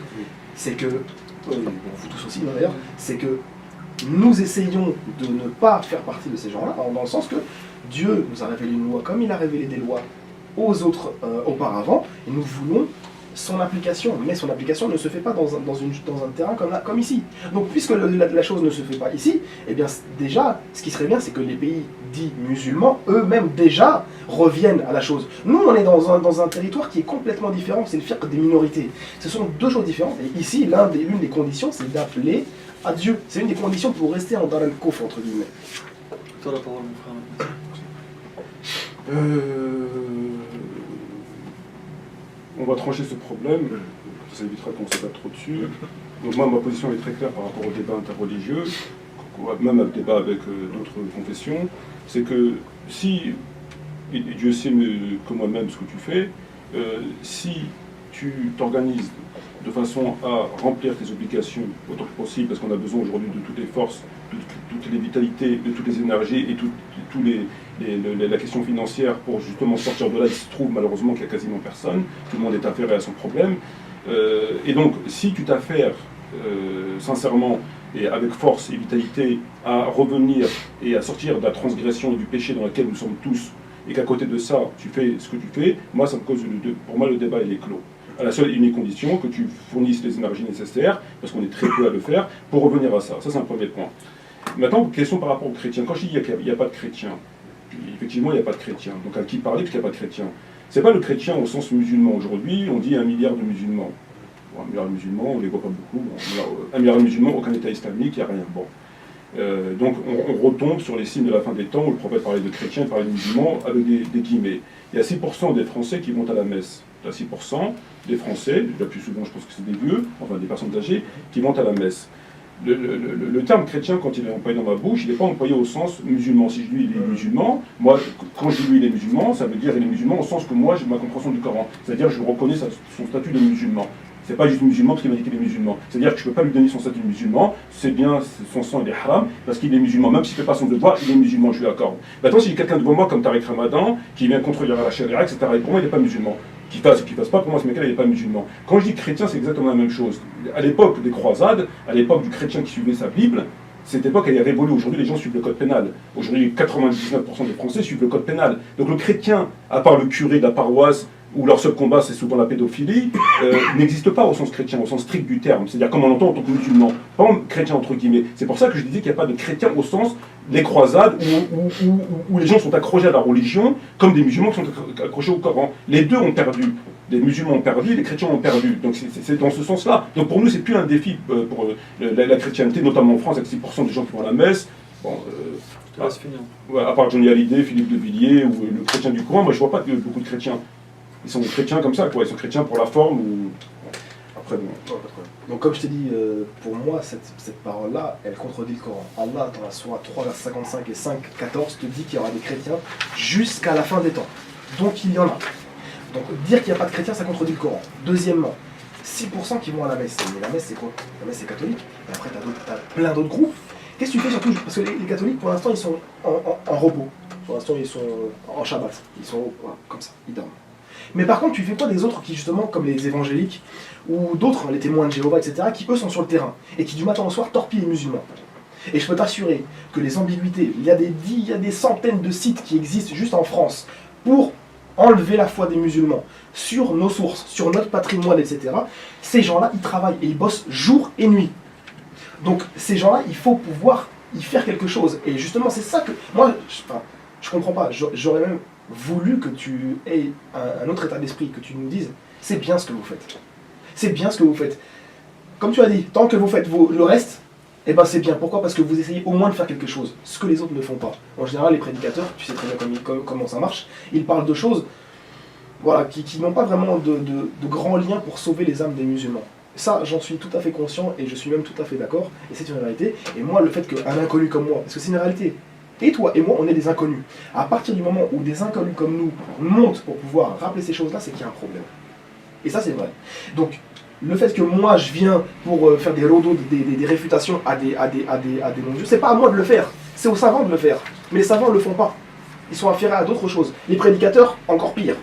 c'est que, bon, vous tous aussi d'ailleurs, c'est que nous essayons de ne pas faire partie de ces gens-là, dans le sens que Dieu nous a révélé une loi comme il a révélé des lois aux autres auparavant, et nous voulons son application, mais son application ne se fait pas dans un terrain comme ici. Donc puisque la chose ne se fait pas ici, eh bien déjà, ce qui serait bien, c'est que les pays dits musulmans, eux-mêmes déjà, reviennent à la chose. Nous, on est dans un territoire qui est complètement différent, c'est le fiqh des minorités. Ce sont deux choses différentes, et ici, l'une des conditions, c'est d'appeler à Dieu. C'est une des conditions pour rester en Dar al-Kufr, entre guillemets. Toi la parole, mon frère. On va trancher ce problème, ça évitera qu'on se batte trop dessus. Donc moi, ma position est très claire par rapport au débat interreligieux. même un débat avec d'autres confessions, c'est que si, et Dieu sait que moi-même ce que tu fais, si tu t'organises de façon à remplir tes obligations autant que possible, parce qu'on a besoin aujourd'hui de toutes les forces, de toutes les vitalités, de toutes les énergies et la question financière pour justement sortir de là. Il se trouve malheureusement qu'il n'y a quasiment personne, tout le monde est affairé à son problème. Et donc, si tu t'affaires sincèrement et avec force et vitalité à revenir et à sortir de la transgression et du péché dans lequel nous sommes tous, et qu'à côté de ça, tu fais ce que tu fais, moi, ça me cause pour moi, le débat, il est clos. À la seule et unique condition que tu fournisses les énergies nécessaires, parce qu'on est très peu à le faire, pour revenir à ça. Ça, c'est un premier point. Maintenant, question par rapport aux chrétiens. Quand je dis qu'il n'y a pas de chrétiens, effectivement, il n'y a pas de chrétiens. Donc à qui parler puisqu'il n'y a pas de chrétiens? C'est pas le chrétien au sens musulman. Aujourd'hui, on dit 1 milliard de musulmans. Bon, 1 milliard de musulmans, on ne les voit pas beaucoup. Bon, 1 milliard de musulmans, aucun État islamique, il n'y a rien. Bon. Donc on retombe sur les signes de la fin des temps où le prophète parlait de chrétiens, parlait de musulmans avec des guillemets. Il y a 6% des Français qui vont à la messe. Il y a 6% des Français, la plus souvent je pense que c'est des vieux, enfin des personnes âgées, qui vont à la messe. Le terme chrétien, quand il est employé dans ma bouche, il n'est pas employé au sens musulman. Si je dis il est musulman, moi, quand je dis lui il est musulman, ça veut dire il est musulman au sens que moi j'ai ma compréhension du Coran. C'est-à-dire je reconnais son statut de musulman. C'est pas juste musulman parce qu'il m'a dit qu'il est musulman. C'est-à-dire que je ne peux pas lui donner son statut de musulman, c'est bien, son sang il est haram, parce qu'il est musulman. Même s'il ne fait pas son devoir, il est musulman, je lui accorde. Maintenant, si j'ai quelqu'un devant moi comme Tariq Ramadan, qui vient contredire la charia, etc., et pour moi il n'est pas musulman. Qui fasse pas, pour moi ce mec-là il n'est pas musulman. Quand je dis chrétien, c'est exactement la même chose. À l'époque des croisades, à l'époque du chrétien qui suivait sa Bible, cette époque elle est révolue. Aujourd'hui les gens suivent le code pénal. Aujourd'hui 99% des Français suivent le code pénal. Donc le chrétien, à part le curé de la paroisse, où leur seul combat c'est souvent la pédophilie, n'existe pas au sens chrétien, au sens strict du terme, c'est-à-dire comme on l'entend en tant que musulman, pas chrétien entre guillemets. C'est pour ça que je disais qu'il n'y a pas de chrétien au sens des croisades où les gens sont accrochés à la religion comme des musulmans qui sont accrochés au Coran. Les deux ont perdu. Les musulmans ont perdu, les chrétiens ont perdu. Donc c'est dans ce sens-là. Donc pour nous c'est plus un défi pour la chrétienté, notamment en France avec 6% des gens qui vont à la messe. Bon, à part Johnny Hallyday, Philippe de Villiers ou le chrétien du Coran, moi je vois pas beaucoup de chrétiens. Ils sont chrétiens comme ça, quoi. Ils sont chrétiens pour la forme ou... Après, bon. Donc comme je t'ai dit, pour moi, cette parole-là, elle contredit le Coran. Allah, dans la sourate 3, verset 55 et 5, 14, te dit qu'il y aura des chrétiens jusqu'à la fin des temps. Donc il y en a. Donc dire qu'il n'y a pas de chrétiens, ça contredit le Coran. Deuxièmement, 6% qui vont à la messe. Mais la messe, c'est quoi? La messe, c'est catholique. Et après, t'as plein d'autres groupes. Qu'est-ce que tu fais surtout? Parce que les catholiques, pour l'instant, ils sont en repos. Pour l'instant, ils sont en Shabbat. Ils sont voilà, comme ça, ils dorment. Mais par contre, tu fais quoi des autres qui, justement, comme les évangéliques, ou d'autres, les témoins de Jéhovah, etc., qui, eux, sont sur le terrain, et qui, du matin au soir, torpillent les musulmans. Et je peux t'assurer que les ambiguïtés, il y a des centaines de sites qui existent juste en France pour enlever la foi des musulmans sur nos sources, sur notre patrimoine, etc. Ces gens-là, ils travaillent et ils bossent jour et nuit. Donc, ces gens-là, il faut pouvoir y faire quelque chose. Et justement, c'est ça que... Moi, je comprends pas. J'aurais même voulu que tu aies un autre état d'esprit, que tu nous dises, c'est bien ce que vous faites. C'est bien ce que vous faites. Comme tu as dit, tant que vous faites le reste, eh ben c'est bien. Pourquoi? Parce que vous essayez au moins de faire quelque chose, ce que les autres ne font pas. En général, les prédicateurs, tu sais très bien comment ça marche, ils parlent de choses voilà, qui n'ont pas vraiment de grands liens pour sauver les âmes des musulmans. Ça, j'en suis tout à fait conscient et je suis même tout à fait d'accord, et c'est une réalité. Et moi, le fait qu'un inconnu comme moi, parce que c'est une réalité, et toi et moi, on est des inconnus. À partir du moment où des inconnus comme nous montent pour pouvoir rappeler ces choses-là, c'est qu'il y a un problème. Et ça, c'est vrai. Donc, le fait que moi, je viens pour faire des rodos, des réfutations à des non-dieux, c'est pas à moi de le faire. C'est aux savants de le faire. Mais les savants ne le font pas. Ils sont affairés à d'autres choses. Les prédicateurs, encore pire.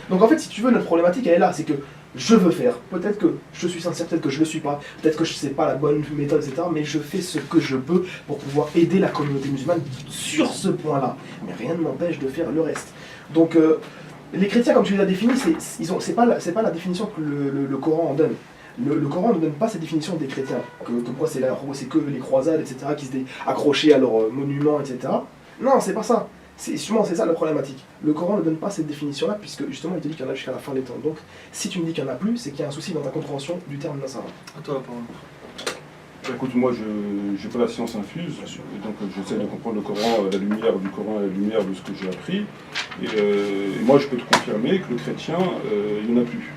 Donc en fait, si tu veux, notre problématique, elle est là. C'est que je veux faire. Peut-être que je suis sincère, peut-être que je ne le suis pas. Peut-être que je ne sais pas la bonne méthode, etc. Mais je fais ce que je peux pour pouvoir aider la communauté musulmane sur ce point-là. Mais rien ne m'empêche de faire le reste. Donc... les chrétiens, comme tu les as définis, c'est pas la définition que le Coran en donne. Le Coran ne donne pas cette définition des chrétiens, que quoi c'est que les croisades, etc., qui se accrochaient à leurs monuments, etc. Non, c'est pas ça. Justement, c'est ça la problématique. Le Coran ne donne pas cette définition-là, puisque justement, il te dit qu'il y en a jusqu'à la fin des temps. Donc, si tu me dis qu'il n'y en a plus, c'est qu'il y a un souci dans ta compréhension du terme nasara. À toi la parole. Écoute, moi je n'ai pas la science infuse, donc j'essaie de comprendre le Coran, la lumière du Coran et la lumière de ce que j'ai appris. Et moi je peux te confirmer que le chrétien, il n'y en a plus.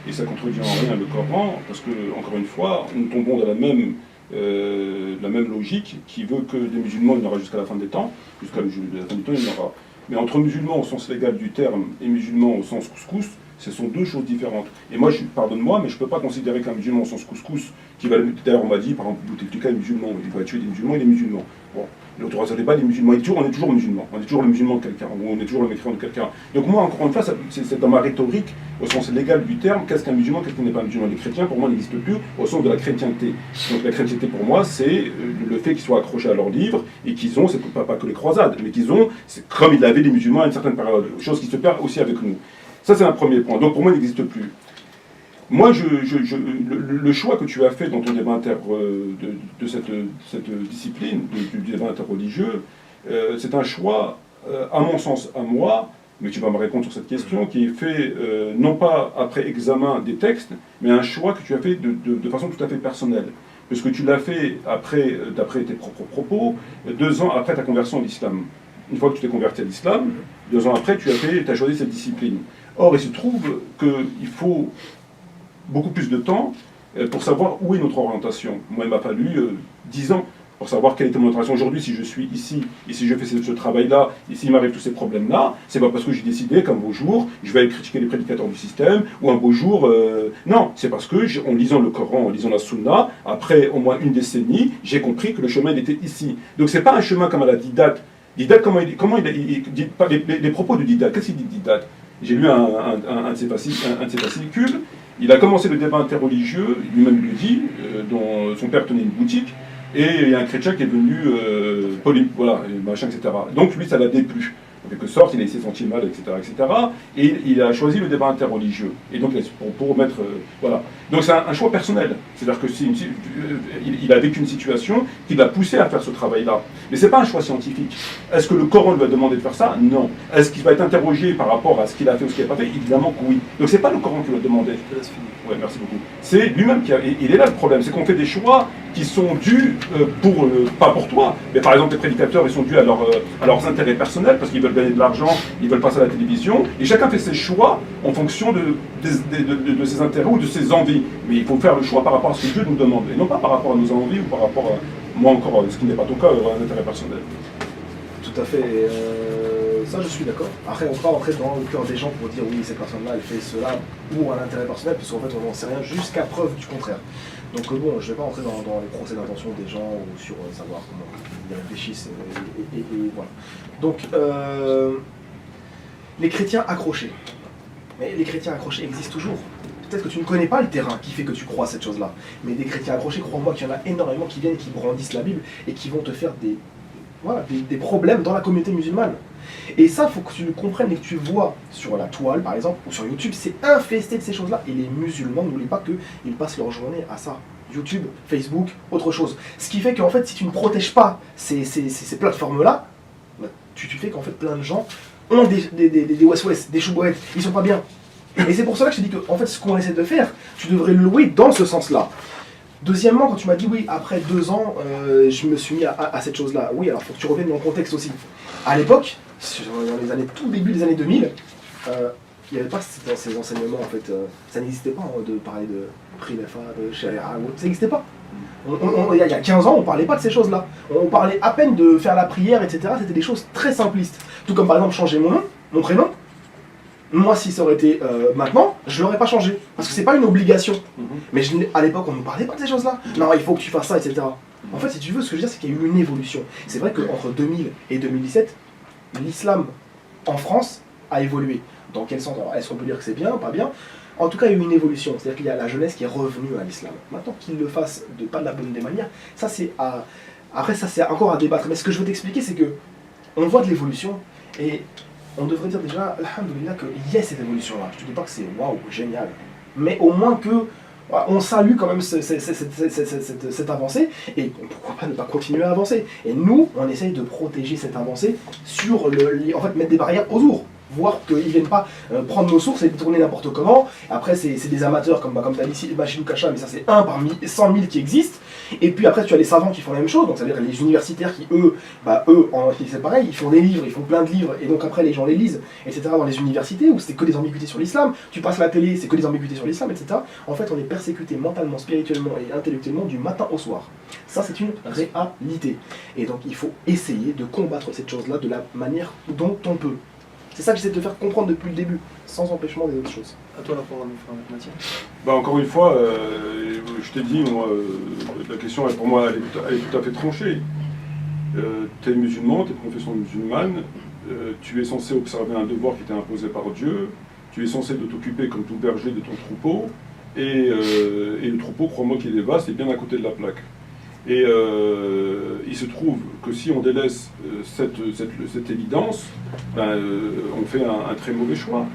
Et ça contredit en rien le Coran, parce que, encore une fois, nous tombons dans la même la même logique qui veut que des musulmans, il y en aura jusqu'à la fin des temps, jusqu'à la fin du temps, il y en aura. Mais entre musulmans au sens légal du terme et musulmans au sens couscous, ce sont deux choses différentes. Et moi, pardonne-moi, mais je ne peux pas considérer qu'un musulman au sens couscous, d'ailleurs on m'a dit, par exemple, Bouteflika est musulman, il va tuer des musulmans, il est musulman. Bon, l'autre ça n'est pas des musulmans, on est toujours musulman, on est toujours le musulman de quelqu'un, ou on est toujours le mécréant de quelqu'un. Donc moi, encore une fois, c'est dans ma rhétorique, au sens légal du terme, qu'est-ce qu'un musulman, qu'est-ce qui n'est pas un musulman. Les chrétiens, pour moi, n'existent plus au sens de la chrétienté. Donc la chrétienté, pour moi, c'est le fait qu'ils soient accrochés à leurs livres, et qu'ils ont, c'est pas que les croisades, mais qu'ils ont, c'est comme il avait les musulmans à une certaine période, chose qui se perd aussi avec nous. Ça, c'est un premier point. Donc, pour moi, il n'existe plus. Moi, le choix que tu as fait dans ton débat de cette discipline, du débat interreligieux, c'est un choix, à mon sens, à moi, mais tu vas me répondre sur cette question, qui est fait non pas après examen des textes, mais un choix que tu as fait de façon tout à fait personnelle. Puisque tu l'as fait d'après tes propres propos, 2 ans après ta conversion à l'islam. Une fois que tu t'es converti à l'islam, 2 ans après, tu as choisi cette discipline. Or, il se trouve qu'il faut beaucoup plus de temps pour savoir où est notre orientation. Moi, il m'a fallu 10 ans pour savoir quelle était mon orientation. Aujourd'hui, si je suis ici, et si je fais ce travail-là, et s'il m'arrive tous ces problèmes-là, c'est pas parce que j'ai décidé qu'un beau jour, je vais aller critiquer les prédicateurs du système, ou un beau jour... Non, c'est parce que, en lisant le Coran, en lisant la Sunna, après au moins une décennie, j'ai compris que le chemin, il était ici. Donc, c'est pas un chemin comme à la Didat. Didat, les propos de Didat, qu'est-ce qu'il dit Didat? J'ai lu un de ses fascicules. Il a commencé le débat interreligieux, lui-même le dit, dont son père tenait une boutique, et il y a un chrétien qui est venu, voilà, machin, etc. Donc lui, ça l'a déplu. En quelque sorte, il s'est senti mal, etc., etc. Et il a choisi le débat interreligieux. Et donc, pour mettre... voilà. Donc c'est un choix personnel. C'est-à-dire que il a vécu une situation qui l'a poussé à faire ce travail-là. Mais ce n'est pas un choix scientifique. Est-ce que le Coran lui a demandé de faire ça? Non. Est-ce qu'il va être interrogé par rapport à ce qu'il a fait ou ce qu'il n'a pas fait? Évidemment que oui. Donc ce n'est pas le Coran qui lui a demandé. Ouais, merci beaucoup. C'est lui-même qui a... Il est là le problème, c'est qu'on fait des choix qui sont dus pas pour toi, mais par exemple les prédicateurs, ils sont dus à leurs intérêts personnels, parce qu'ils veulent gagner de l'argent, ils veulent passer à la télévision, et chacun fait ses choix en fonction de ses intérêts ou de ses envies. Mais il faut faire le choix par rapport à ce que Dieu nous demande, et non pas par rapport à nos envies ou par rapport à, moi encore, ce qui n'est pas ton cas, à un intérêt personnel. Tout à fait. Ça, je suis d'accord. Après, on ne va pas rentrer dans le cœur des gens pour dire oui, cette personne-là, elle fait cela pour un intérêt personnel, puisqu'en fait, on n'en sait rien jusqu'à preuve du contraire. Donc bon, je ne vais pas rentrer dans les procès d'intention des gens ou sur savoir comment ils réfléchissent et voilà. Donc, les chrétiens accrochés. Mais les chrétiens accrochés existent toujours. Peut-être que tu ne connais pas le terrain qui fait que tu crois cette chose-là. Mais des chrétiens accrochés, crois-moi qu'il y en a énormément qui viennent et qui brandissent la Bible et qui vont te faire des problèmes dans la communauté musulmane. Et ça, il faut que tu le comprennes et que tu le vois sur la toile, par exemple, ou sur YouTube, c'est infesté de ces choses-là. Et les musulmans, n'oublie pas qu'ils passent leur journée à ça. YouTube, Facebook, autre chose. Ce qui fait qu'en fait, si tu ne protèges pas ces plateformes-là, bah, tu fais qu'en fait, plein de gens ont des west-west, des choubouettes, ils sont pas bien. Et c'est pour cela que je te dis que, en fait, ce qu'on essaie de faire, tu devrais le louer dans ce sens-là. Deuxièmement, quand tu m'as dit oui, après 2 ans, je me suis mis à cette chose-là. Oui, alors il faut que tu reviennes dans le contexte aussi. À l'époque, dans les années, tout début des années 2000, il n'y avait pas ces enseignements en fait. Ça n'existait pas de parler de primefa, de sharia, ça n'existait pas. Il y a 15 ans, on ne parlait pas de ces choses-là. On parlait à peine de faire la prière, etc. C'était des choses très simplistes. Tout comme par exemple changer mon nom, mon prénom. Moi, si ça aurait été maintenant, je ne l'aurais pas changé. Parce que c'est pas une obligation. Mais à l'époque, on ne parlait pas de ces choses-là. Non, il faut que tu fasses ça, etc. En fait, si tu veux, ce que je veux dire, c'est qu'il y a eu une évolution. C'est vrai qu'entre 2000 et 2017, l'islam en France a évolué. Dans quel sens? Est-ce qu'on peut dire que c'est bien, pas bien? En tout cas, il y a eu une évolution. C'est-à-dire qu'il y a la jeunesse qui est revenue à l'islam. Maintenant qu'ils le fassent pas de la bonne des manières, ça c'est à... Après, ça c'est encore à débattre. Mais ce que je veux t'expliquer, c'est que on voit de l'évolution et on devrait dire déjà, alhamdoulilah, qu'il y a cette évolution-là. Je te dis pas que c'est waouh, génial. Mais au moins que on salue quand même cette avancée, et pourquoi pas ne pas continuer à avancer. Et nous, on essaye de protéger cette avancée sur en fait, mettre des barrières autour. voir qu'ils ne viennent pas prendre nos sources et les tourner n'importe comment. Après, c'est des amateurs, comme tu as dit ici, Bachilou Kacha, mais ça c'est un parmi 100 000 qui existent. Et puis après, tu as les savants qui font la même chose, donc c'est-à-dire les universitaires qui, c'est pareil, ils font des livres, ils font plein de livres, et donc après les gens les lisent, etc. dans les universités, où c'est que des ambiguïtés sur l'islam, tu passes à la télé, c'est que des ambiguïtés sur l'islam, etc. En fait, on est persécuté mentalement, spirituellement et intellectuellement du matin au soir. Ça, c'est une réalité. Et donc, il faut essayer de combattre cette chose-là de la manière dont on peut. C'est ça que j'essaie de te faire comprendre depuis le début, sans empêchement des autres choses. À toi la parole, mon frère Mathieu. Bah, encore une fois, je t'ai dit, moi, la question, pour moi, elle est tout à fait tranchée. Tu es musulman, tu es de confession musulmane, tu es censé observer un devoir qui t'est imposé par Dieu, tu es censé de t'occuper comme tout berger de ton troupeau, et le troupeau, crois-moi qu'il est vaste, et bien à côté de la plaque. Et il se trouve que si on délaisse cette évidence, on fait un très mauvais choix.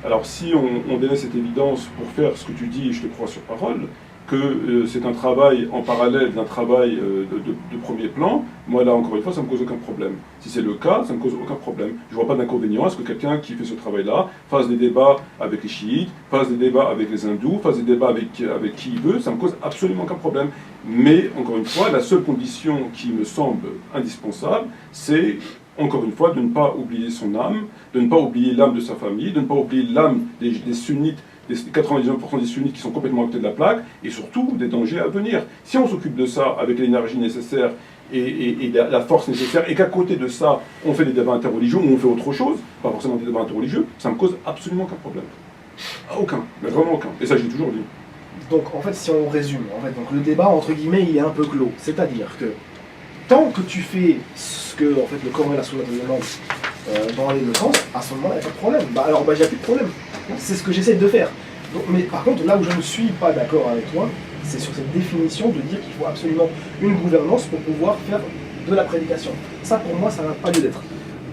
Alors si on délaisse cette évidence pour faire ce que tu dis, et je te crois sur parole, que c'est un travail en parallèle d'un travail de premier plan, moi là encore une fois ça ne me cause aucun problème. Si c'est le cas, ça ne me cause aucun problème. Je ne vois pas d'inconvénient à ce que quelqu'un qui fait ce travail-là fasse des débats avec les chiites, fasse des débats avec les hindous, fasse des débats avec qui il veut, ça ne me cause absolument aucun problème. Mais encore une fois, la seule condition qui me semble indispensable, c'est encore une fois de ne pas oublier son âme, de ne pas oublier l'âme de sa famille, de ne pas oublier l'âme des sunnites, des 99% des sunnites qui sont complètement à côté de la plaque, et surtout des dangers à venir. Si on s'occupe de ça avec l'énergie nécessaire et la force nécessaire, et qu'à côté de ça, on fait des débats interreligieux ou on fait autre chose, pas forcément des débats interreligieux, ça ne me cause absolument aucun problème. Aucun, mais vraiment aucun. Et ça, j'ai toujours dit. Donc en fait, si on résume, donc le débat entre guillemets il est un peu clos. C'est-à-dire que tant que tu fais ce que en fait, le Coran et la Sunna te demandent dans les deux sens, à ce moment-là, il n'y a pas de problème. Il n'y a plus de problème. C'est ce que j'essaie de faire. Donc, mais par contre, là où je ne suis pas d'accord avec toi, c'est sur cette définition de dire qu'il faut absolument une gouvernance pour pouvoir faire de la prédication. Ça, pour moi, ça n'a pas lieu d'être.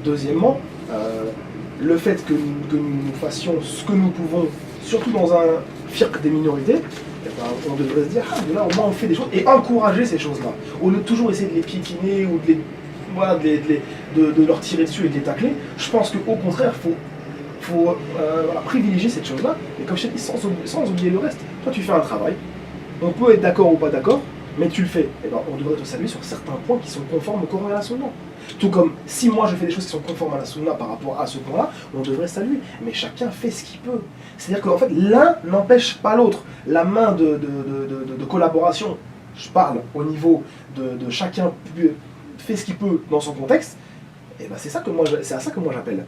Deuxièmement, le fait que nous fassions ce que nous pouvons, surtout dans un firq des minorités, on devrait se dire, là au moins on fait des choses, et encourager ces choses-là, au lieu de toujours essayer de les piétiner ou de leur tirer dessus et de les tacler. Je pense qu'au contraire, il faut privilégier cette chose-là, et comme je t'ai dit, sans oublier le reste. Toi tu fais un travail, on peut être d'accord ou pas d'accord, mais tu le fais. Et on devrait te saluer sur certains points qui sont conformes au Coran et à la Sunna. Tout comme si moi je fais des choses qui sont conformes à la Sunna par rapport à ce point-là, on devrait saluer. Mais chacun fait ce qu'il peut. C'est-à-dire qu'en fait, l'un n'empêche pas l'autre. La main de collaboration, je parle au niveau de chacun fait ce qu'il peut dans son contexte, et c'est à ça que moi j'appelle.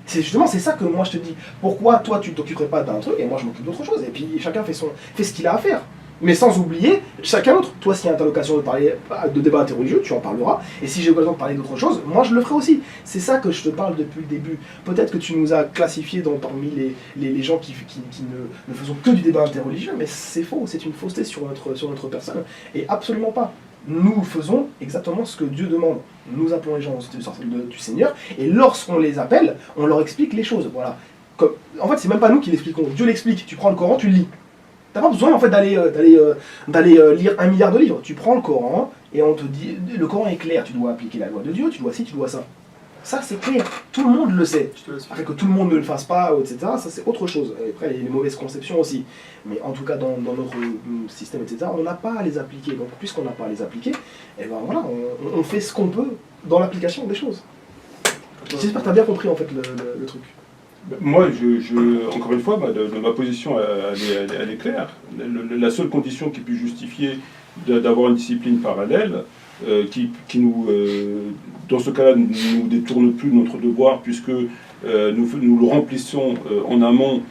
C'est ça que moi je te dis. Pourquoi toi tu ne t'occuperais pas d'un truc et moi je m'occupe d'autre chose. Et puis chacun fait ce qu'il a à faire. Mais sans oublier chacun d'autre. Toi, s'il y a l'occasion de parler de débats interreligieux, tu en parleras. Et si j'ai l'occasion de parler d'autre chose, moi je le ferai aussi. C'est ça que je te parle depuis le début. Peut-être que tu nous as classifiés parmi les gens qui ne faisons que du débat interreligieux, mais c'est faux, c'est une fausseté sur notre personne. Et absolument pas. Nous faisons exactement ce que Dieu demande. Nous appelons les gens du Seigneur, et lorsqu'on les appelle, on leur explique les choses. Voilà. En fait, c'est même pas nous qui l'expliquons. Dieu l'explique. Tu prends le Coran, tu le lis. T'as pas besoin en fait d'aller lire 1 milliard de livres. Tu prends le Coran et on te dit, le Coran est clair, tu dois appliquer la loi de Dieu, tu dois ci, tu dois ça. Ça c'est clair, tout le monde le sait. Après que tout le monde ne le fasse pas, etc., ça c'est autre chose. Et après il y a les mauvaises conceptions aussi. Mais en tout cas dans notre système, etc., on n'a pas à les appliquer. Donc puisqu'on n'a pas à les appliquer, et voilà, on fait ce qu'on peut dans l'application des choses. J'espère que tu as bien compris en fait le truc. Moi, encore une fois, ma position, elle est claire. La seule condition qui puisse justifier d'avoir une discipline parallèle, qui nous, dans ce cas-là, ne nous détourne plus de notre devoir, puisque nous le remplissons en amont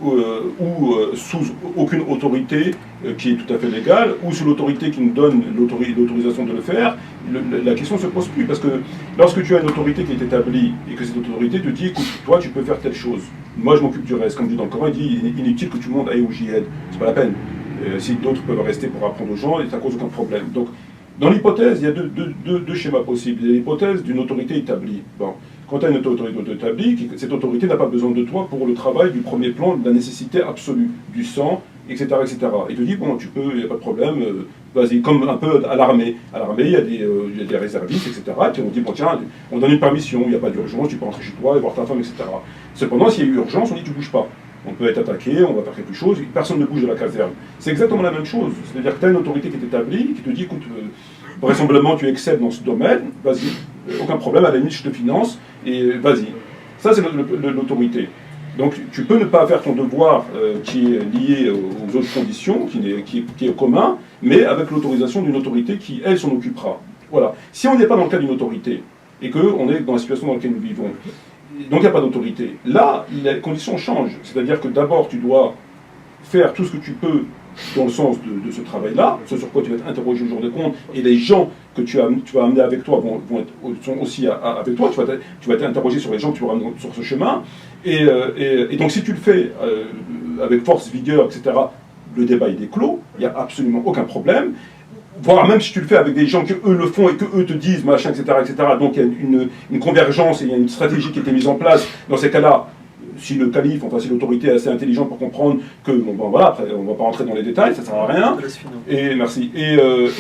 ou sous aucune autorité qui est tout à fait légale, ou sous l'autorité qui nous donne l'autorisation de le faire, la question ne se pose plus. Parce que lorsque tu as une autorité qui est établie et que cette autorité te dit, écoute, toi tu peux faire telle chose, moi je m'occupe du reste. Comme dit dans le Coran, il dit, inutile que tout le monde aille au jihad, c'est pas la peine. Si d'autres peuvent rester pour apprendre aux gens, et ça cause aucun problème. Donc, dans l'hypothèse, il y a deux schémas possibles. Il y a l'hypothèse d'une autorité établie. Bon. Quand tu as une autorité établie, cette autorité n'a pas besoin de toi pour le travail du premier plan, de la nécessité absolue, du sang, etc., etc. Il te dit, bon, tu peux, il n'y a pas de problème, vas-y, comme un peu à l'armée. À l'armée, il y a des réservistes, etc. Et puis on dit, bon, tiens, on donne une permission, il n'y a pas d'urgence, tu peux rentrer chez toi et voir ta femme, etc. Cependant, s'il y a eu urgence, on dit, tu ne bouges pas. On peut être attaqué, on va faire quelque chose, personne ne bouge de la caserne. C'est exactement la même chose. C'est-à-dire que tu as une autorité qui est établie, qui te dit, écoute, vraisemblablement tu excelles dans ce domaine, vas-y, aucun problème, à la limite je te finance, et vas-y. Ça c'est l'autorité. Donc tu peux ne pas faire ton devoir qui est lié aux autres conditions, qui est commun, mais avec l'autorisation d'une autorité qui, elle, s'en occupera. Voilà. Si on n'est pas dans le cas d'une autorité, et qu'on est dans la situation dans laquelle nous vivons, donc il n'y a pas d'autorité, là, les conditions changent. C'est-à-dire que d'abord, tu dois faire tout ce que tu peux dans le sens de ce travail-là, ce sur quoi tu vas être interrogé au jour de compte, et les gens que tu vas amener avec toi sont aussi avec toi, tu vas être interrogé sur les gens que tu vas ramener sur ce chemin, et donc si tu le fais avec force, vigueur, etc., le débat est clos, il n'y a absolument aucun problème, voire même si tu le fais avec des gens que eux le font et que eux te disent, machin, etc., donc il y a une convergence et il y a une stratégie qui a été mise en place, dans ces cas-là, si le calife, enfin si l'autorité est assez intelligente pour comprendre que, bon voilà, après on ne va pas rentrer dans les détails, ça ne sert à rien. Et merci. Et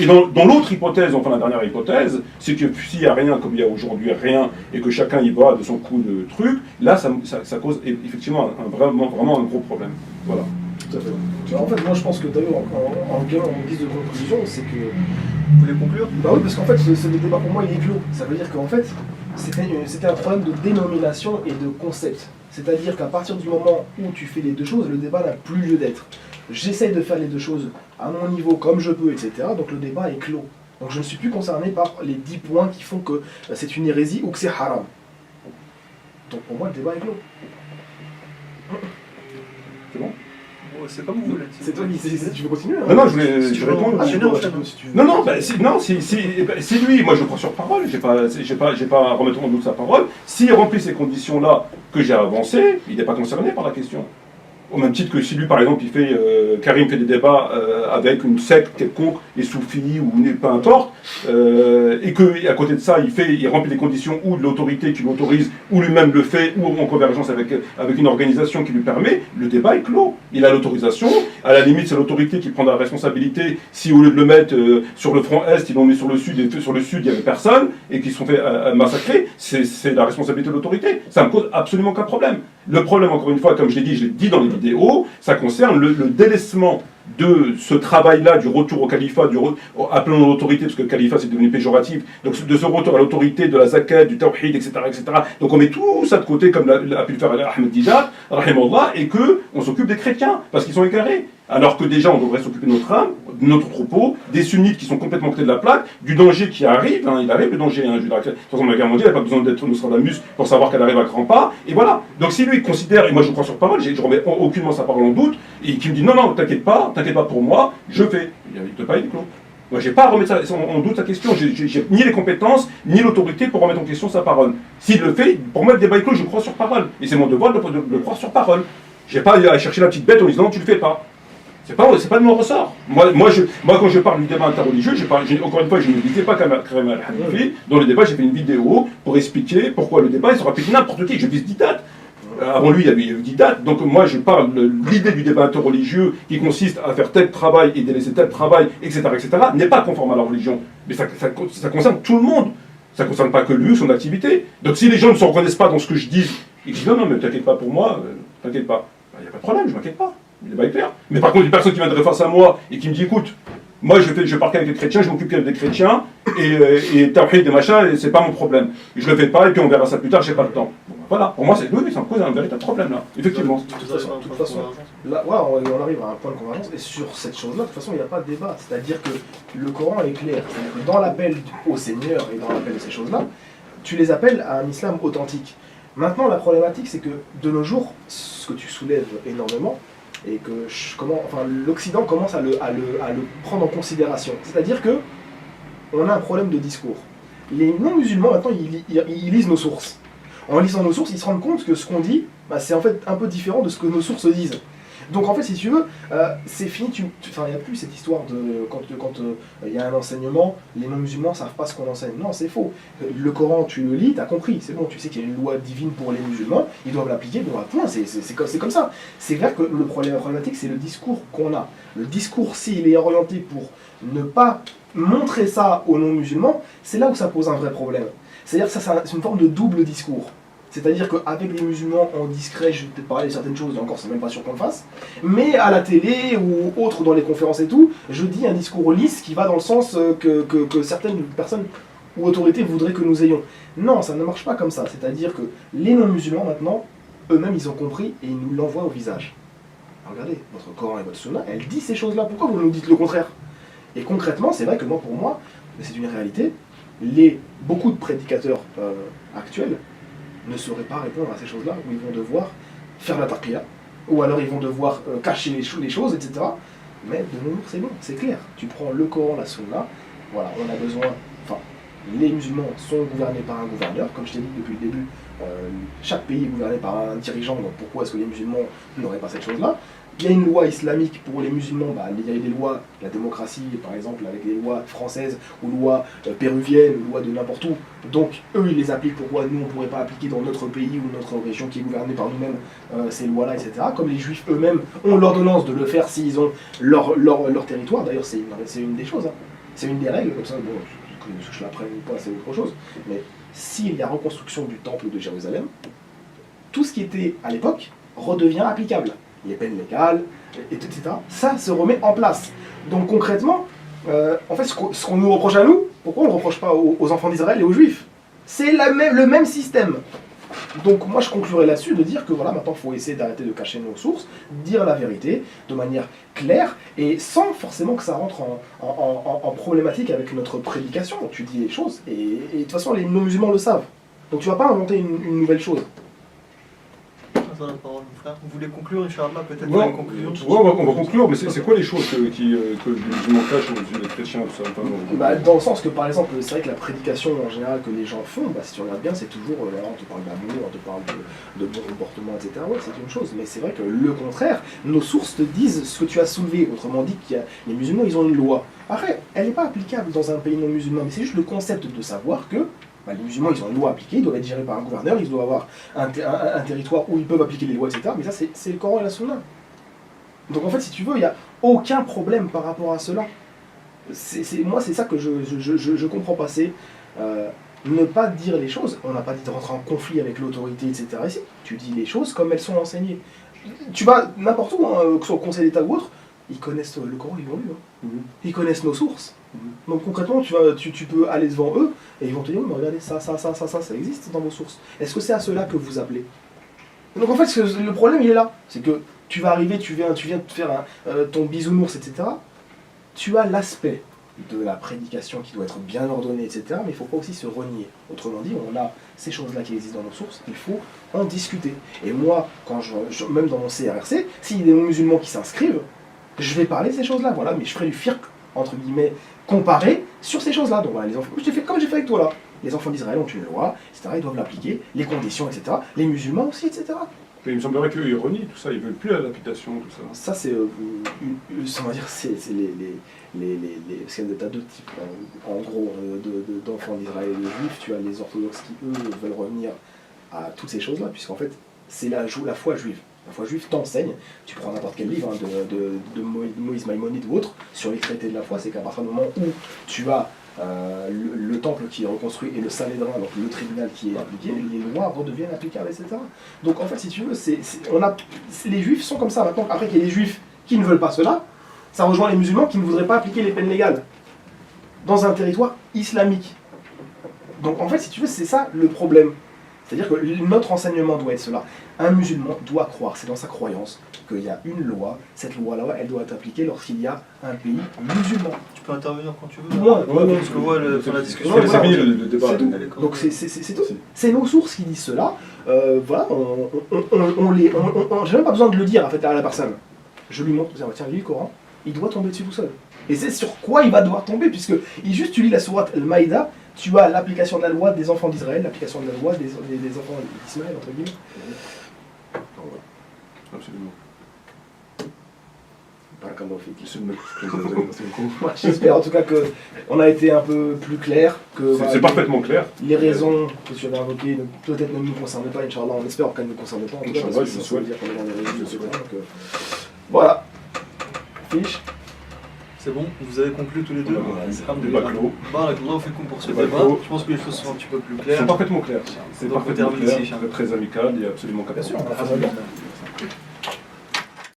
dans l'autre hypothèse, enfin la dernière hypothèse, c'est que s'il n'y a rien, comme il y a aujourd'hui rien, et que chacun y va de son coup de truc, là ça cause effectivement vraiment un gros problème. Voilà. Tout à fait. En fait, moi je pense que d'ailleurs, en guise de conclusion, c'est que. Vous voulez conclure? Bah oui, parce qu'en fait, ce débat pour moi il est clos. Ça veut dire qu'en fait, c'était un problème de dénomination et de concept. C'est-à-dire qu'à partir du moment où tu fais les deux choses, le débat n'a plus lieu d'être. J'essaie de faire les deux choses à mon niveau comme je peux, etc. Donc le débat est clos. Donc je ne suis plus concerné par les 10 points qui font que c'est une hérésie ou que c'est haram. Donc pour moi, le débat est clos. C'est bon? C'est comme vous voulez. C'est toi qui tu veux continuer Non, non, je réponds. Non, Si lui, moi je crois sur parole, j'ai pas à remettre en doute sa parole. S'il remplit ces conditions-là que j'ai avancées, il n'est pas concerné par la question. Au même titre que si lui, par exemple, Karim fait des débats avec une secte quelconque, les soufis ou peu importe, et qu'à côté de ça, il remplit les conditions ou de l'autorité qui l'autorise, ou lui-même le fait, ou en convergence avec une organisation qui lui permet, le débat est clos. Il a l'autorisation, à la limite, c'est l'autorité qui prend la responsabilité. Si au lieu de le mettre sur le front Est, ils l'ont mis sur le Sud, et sur le Sud, il n'y avait personne, et qu'ils se sont fait massacrer, c'est la responsabilité de l'autorité. Ça ne me cause absolument aucun problème. Le problème, encore une fois, comme je l'ai dit dans les vidéos, ça concerne le délaissement de ce travail-là, du retour au califat, appelons l'autorité, parce que le califat c'est devenu péjoratif, donc de ce retour à l'autorité, de la zakat, du tawhid, etc., etc. Donc on met tout ça de côté, comme a pu le faire Ahmed Didat, rahimallah, et qu'on s'occupe des chrétiens, parce qu'ils sont égarés. Alors que déjà, on devrait s'occuper de notre âme, de notre troupeau, des sunnites qui sont complètement côté de la plaque, du danger qui arrive, il arrive le danger, de toute façon, la guerre mondiale, il n'y a pas besoin d'être Nostradamus pour savoir qu'elle arrive à grands pas, et voilà. Donc si lui, il considère, et moi je crois sur parole, je ne remets aucunement sa parole en doute, et qui me dit non, t'inquiète pas pour moi, je fais. Il ne pas être clos. Moi, j'ai pas à remettre en doute sa question, j'ai ni les compétences, ni l'autorité pour remettre en question sa parole. S'il le fait, pour moi, le débat est clos, je crois sur parole. Et c'est mon devoir de le croire sur parole. J'ai pas à chercher la petite bête en disant non, tu le fais pas. C'est pas de mon ressort. Moi, quand je parle du débat interreligieux, encore une fois, je ne visais pas Karim al-Hanifi. Dans le débat, j'ai fait une vidéo pour expliquer pourquoi le débat, il sera appliqué n'importe qui. Je vise Didat. Avant lui, il y avait eu Didat. Donc moi, je parle de l'idée du débat interreligieux qui consiste à faire tel travail et délaisser tel travail, etc., n'est pas conforme à la religion. Mais ça concerne tout le monde. Ça ne concerne pas que lui ou son activité. Donc si les gens ne se reconnaissent pas dans ce que je dis, ils disent non, mais t'inquiète pas pour moi, t'inquiète pas. Il n'y a pas de problème, je m'inquiète pas. Le débat est clair. Mais par contre, une personne qui viendrait face à moi et qui me dit écoute, moi je parle qu'avec les chrétiens, je m'occupe qu'avec des chrétiens, et tawhid des machins, c'est pas mon problème. Je le fais pas, et puis on verra ça plus tard, j'ai pas le temps. Bon, voilà, pour moi, ça me cause un véritable problème là, effectivement. De toute façon, là, on arrive à un point de convergence, et sur cette chose-là, de toute façon, il n'y a pas de débat. C'est-à-dire que le Coran est clair. C'est-à-dire que dans l'appel au Seigneur et dans l'appel de ces choses-là, tu les appelles à un islam authentique. Maintenant, la problématique, c'est que de nos jours, ce que tu soulèves énormément, et que l'Occident commence à le prendre en considération. C'est-à-dire que on a un problème de discours. Les non-musulmans, maintenant, ils lisent nos sources. En lisant nos sources, ils se rendent compte que ce qu'on dit, c'est en fait un peu différent de ce que nos sources disent. Donc en fait, si tu veux, c'est fini, enfin, il n'y a plus cette histoire de quand il y a un enseignement, les non-musulmans ne savent pas ce qu'on enseigne. Non, c'est faux. Le Coran, tu le lis, tu as compris, c'est bon, tu sais qu'il y a une loi divine pour les musulmans, ils doivent l'appliquer, bon, point, c'est comme ça. C'est vrai que la problématique, c'est le discours qu'on a. Le discours, s'il est orienté pour ne pas montrer ça aux non-musulmans, c'est là où ça pose un vrai problème. C'est-à-dire que ça, c'est une forme de double discours. C'est-à-dire qu'avec les musulmans en discret, je vais peut-être parler de certaines choses, et encore c'est même pas sûr qu'on le fasse, mais à la télé ou autre dans les conférences et tout, je dis un discours lisse qui va dans le sens que certaines personnes ou autorités voudraient que nous ayons. Non, ça ne marche pas comme ça. C'est-à-dire que les non-musulmans maintenant, eux-mêmes ils ont compris et ils nous l'envoient au visage. Regardez, votre Coran et votre Sunna, elle dit ces choses-là, pourquoi vous nous dites le contraire? Et concrètement, c'est vrai que moi, pour moi, c'est une réalité, beaucoup de prédicateurs actuels ne sauraient pas répondre à ces choses-là, où ils vont devoir faire la taqiyya, ou alors ils vont devoir cacher les choses, etc. Mais de nos jours, c'est bon, c'est clair. Tu prends le Coran, la Sunna, voilà, on a besoin, enfin, les musulmans sont gouvernés par un gouverneur, comme je t'ai dit depuis le début, chaque pays est gouverné par un dirigeant, donc pourquoi est-ce que les musulmans n'auraient pas cette chose-là? Il y a une loi islamique pour les musulmans, il y a des lois, la démocratie par exemple avec les lois françaises ou lois péruviennes, ou lois de n'importe où, donc eux ils les appliquent, pourquoi nous on ne pourrait pas appliquer dans notre pays ou notre région qui est gouvernée par nous-mêmes ces lois-là, etc. Comme les juifs eux-mêmes ont l'ordonnance de le faire s'ils ont leur territoire, d'ailleurs c'est une des choses, hein. C'est une des règles, comme ça, bon, que je l'apprenne ou pas c'est autre chose, mais s'il y a reconstruction du temple de Jérusalem, tout ce qui était à l'époque redevient applicable. Les peines légales, etc. Ça se remet en place. Donc concrètement, en fait, ce qu'on nous reproche à nous, pourquoi on ne le reproche pas aux enfants d'Israël et aux Juifs? C'est le même système. Donc moi je conclurai là-dessus de dire que voilà, maintenant il faut essayer d'arrêter de cacher nos sources, dire la vérité de manière claire et sans forcément que ça rentre en problématique avec notre prédication. Tu dis les choses et de toute façon les non-musulmans le savent. Donc tu ne vas pas inventer une nouvelle chose. La parole, mon frère. Vous voulez conclure, Inch'Allah, peut-être Ouais, une conclusion on va conclure, mais c'est quoi les choses que les musulmans cachent aux yeux des chrétiens, tout ça, Dans le sens que, par exemple, c'est vrai que la prédication en général que les gens font, si tu regardes bien, c'est toujours, on te parle d'amour, on te parle de bon comportement, etc. Ouais, c'est une chose, mais c'est vrai que le contraire, nos sources te disent ce que tu as soulevé. Autrement dit, les musulmans, ils ont une loi. Après, elle n'est pas applicable dans un pays non musulman, mais c'est juste le concept de savoir que les musulmans, ils ont une loi appliquée, ils doivent être gérés par un gouverneur, ils doivent avoir un territoire où ils peuvent appliquer les lois, etc. Mais ça, c'est le Coran et la Sunna. Donc en fait, si tu veux, il n'y a aucun problème par rapport à cela. Moi, c'est ça que je comprends pas. C'est ne pas dire les choses. On n'a pas dit de rentrer en conflit avec l'autorité, etc. Ici, tu dis les choses comme elles sont enseignées. Tu vas n'importe où, hein, que ce soit au Conseil d'État ou autre, ils connaissent le Coran, ils l'ont lu. Hein. Ils connaissent nos sources. Donc concrètement, tu peux aller devant eux et ils vont te dire, mais regardez, ça existe dans vos sources. Est-ce que c'est à cela que vous appelez? Donc en fait, le problème, il est là. C'est que tu vas arriver, tu viens de faire ton bisounours, etc. Tu as l'aspect de la prédication qui doit être bien ordonnée, etc. Mais il ne faut pas aussi se renier. Autrement dit, on a ces choses-là qui existent dans nos sources, il faut en discuter. Et moi, même dans mon CRRC, s'il y a des musulmans qui s'inscrivent, je vais parler de ces choses-là, voilà, mais je ferai du firq, entre guillemets, comparé sur ces choses-là. Donc voilà, les enfants, comme j'ai fait avec toi là. Les enfants d'Israël ont une loi, etc. Ils doivent l'appliquer, les conditions, etc. Les musulmans aussi, etc. Mais il me semblerait qu'eux, ils renient tout ça, ils veulent plus l'application, tout ça. Ça, c'est, on va dire, c'est parce qu'il y a deux types, en gros, d'enfants d'Israël et de juifs. Tu as les orthodoxes qui, eux, veulent revenir à toutes ces choses-là, puisqu'en fait, c'est la foi juive. La foi juive t'enseigne, tu prends n'importe quel livre, hein, de Moïse Maïmonide ou autre, sur les traités de la foi, c'est qu'à partir du moment où tu as le temple qui est reconstruit et le Sanhédrin, donc le tribunal qui est appliqué, les lois redeviennent applicables, etc. Donc en fait, si tu veux, les juifs sont comme ça. Maintenant, après qu'il y a les juifs qui ne veulent pas cela, ça rejoint les musulmans qui ne voudraient pas appliquer les peines légales dans un territoire islamique. Donc en fait, si tu veux, c'est ça le problème. C'est-à-dire que notre enseignement doit être cela. Un musulman doit croire, c'est dans sa croyance, qu'il y a une loi. Cette loi-là, elle doit être appliquée lorsqu'il y a un pays musulman. Tu peux intervenir quand tu veux. Moi, parce que moi, sur la discussion, C'est fini le débat. c'est tout. Donc c'est tout. C'est nos sources qui disent cela. Voilà, j'ai même pas besoin de le dire en fait, à la personne. Je lui montre, tiens, lis le Coran, il doit tomber dessus tout seul. Et c'est sur quoi il va devoir tomber, puisque juste tu lis la sourate Al-Maïda, tu as l'application de la loi des enfants d'Israël, l'application de la loi des enfants d'Ismaël, entre guillemets. Absolument. Barakallahu fik. Monsieur le maître, merci beaucoup. Ouais, j'espère en tout cas qu'on a été un peu plus clair, que voilà, C'est parfaitement clair. les raisons que tu avais invoquées peut-être ne nous concernent pas, Inch'Allah, on espère qu'elles ne nous concernent pas, en tout cas, Inch'Allah, parce je que le ça veut souhaite. dire qu'on est dans les raisons, etc. Donc, voilà. Fiche. C'est bon, vous avez conclu tous les deux. Débat clos. Barakallahu fikum pour ce Débat débat. clos. Je pense que les choses sont un petit peu plus C'est claires. parfaitement clair. C'est Donc, on parfaitement termine clair, ici, Inch'Allah. très amical, il n'y a absolument pas de Bien sûr, problème. on a fait un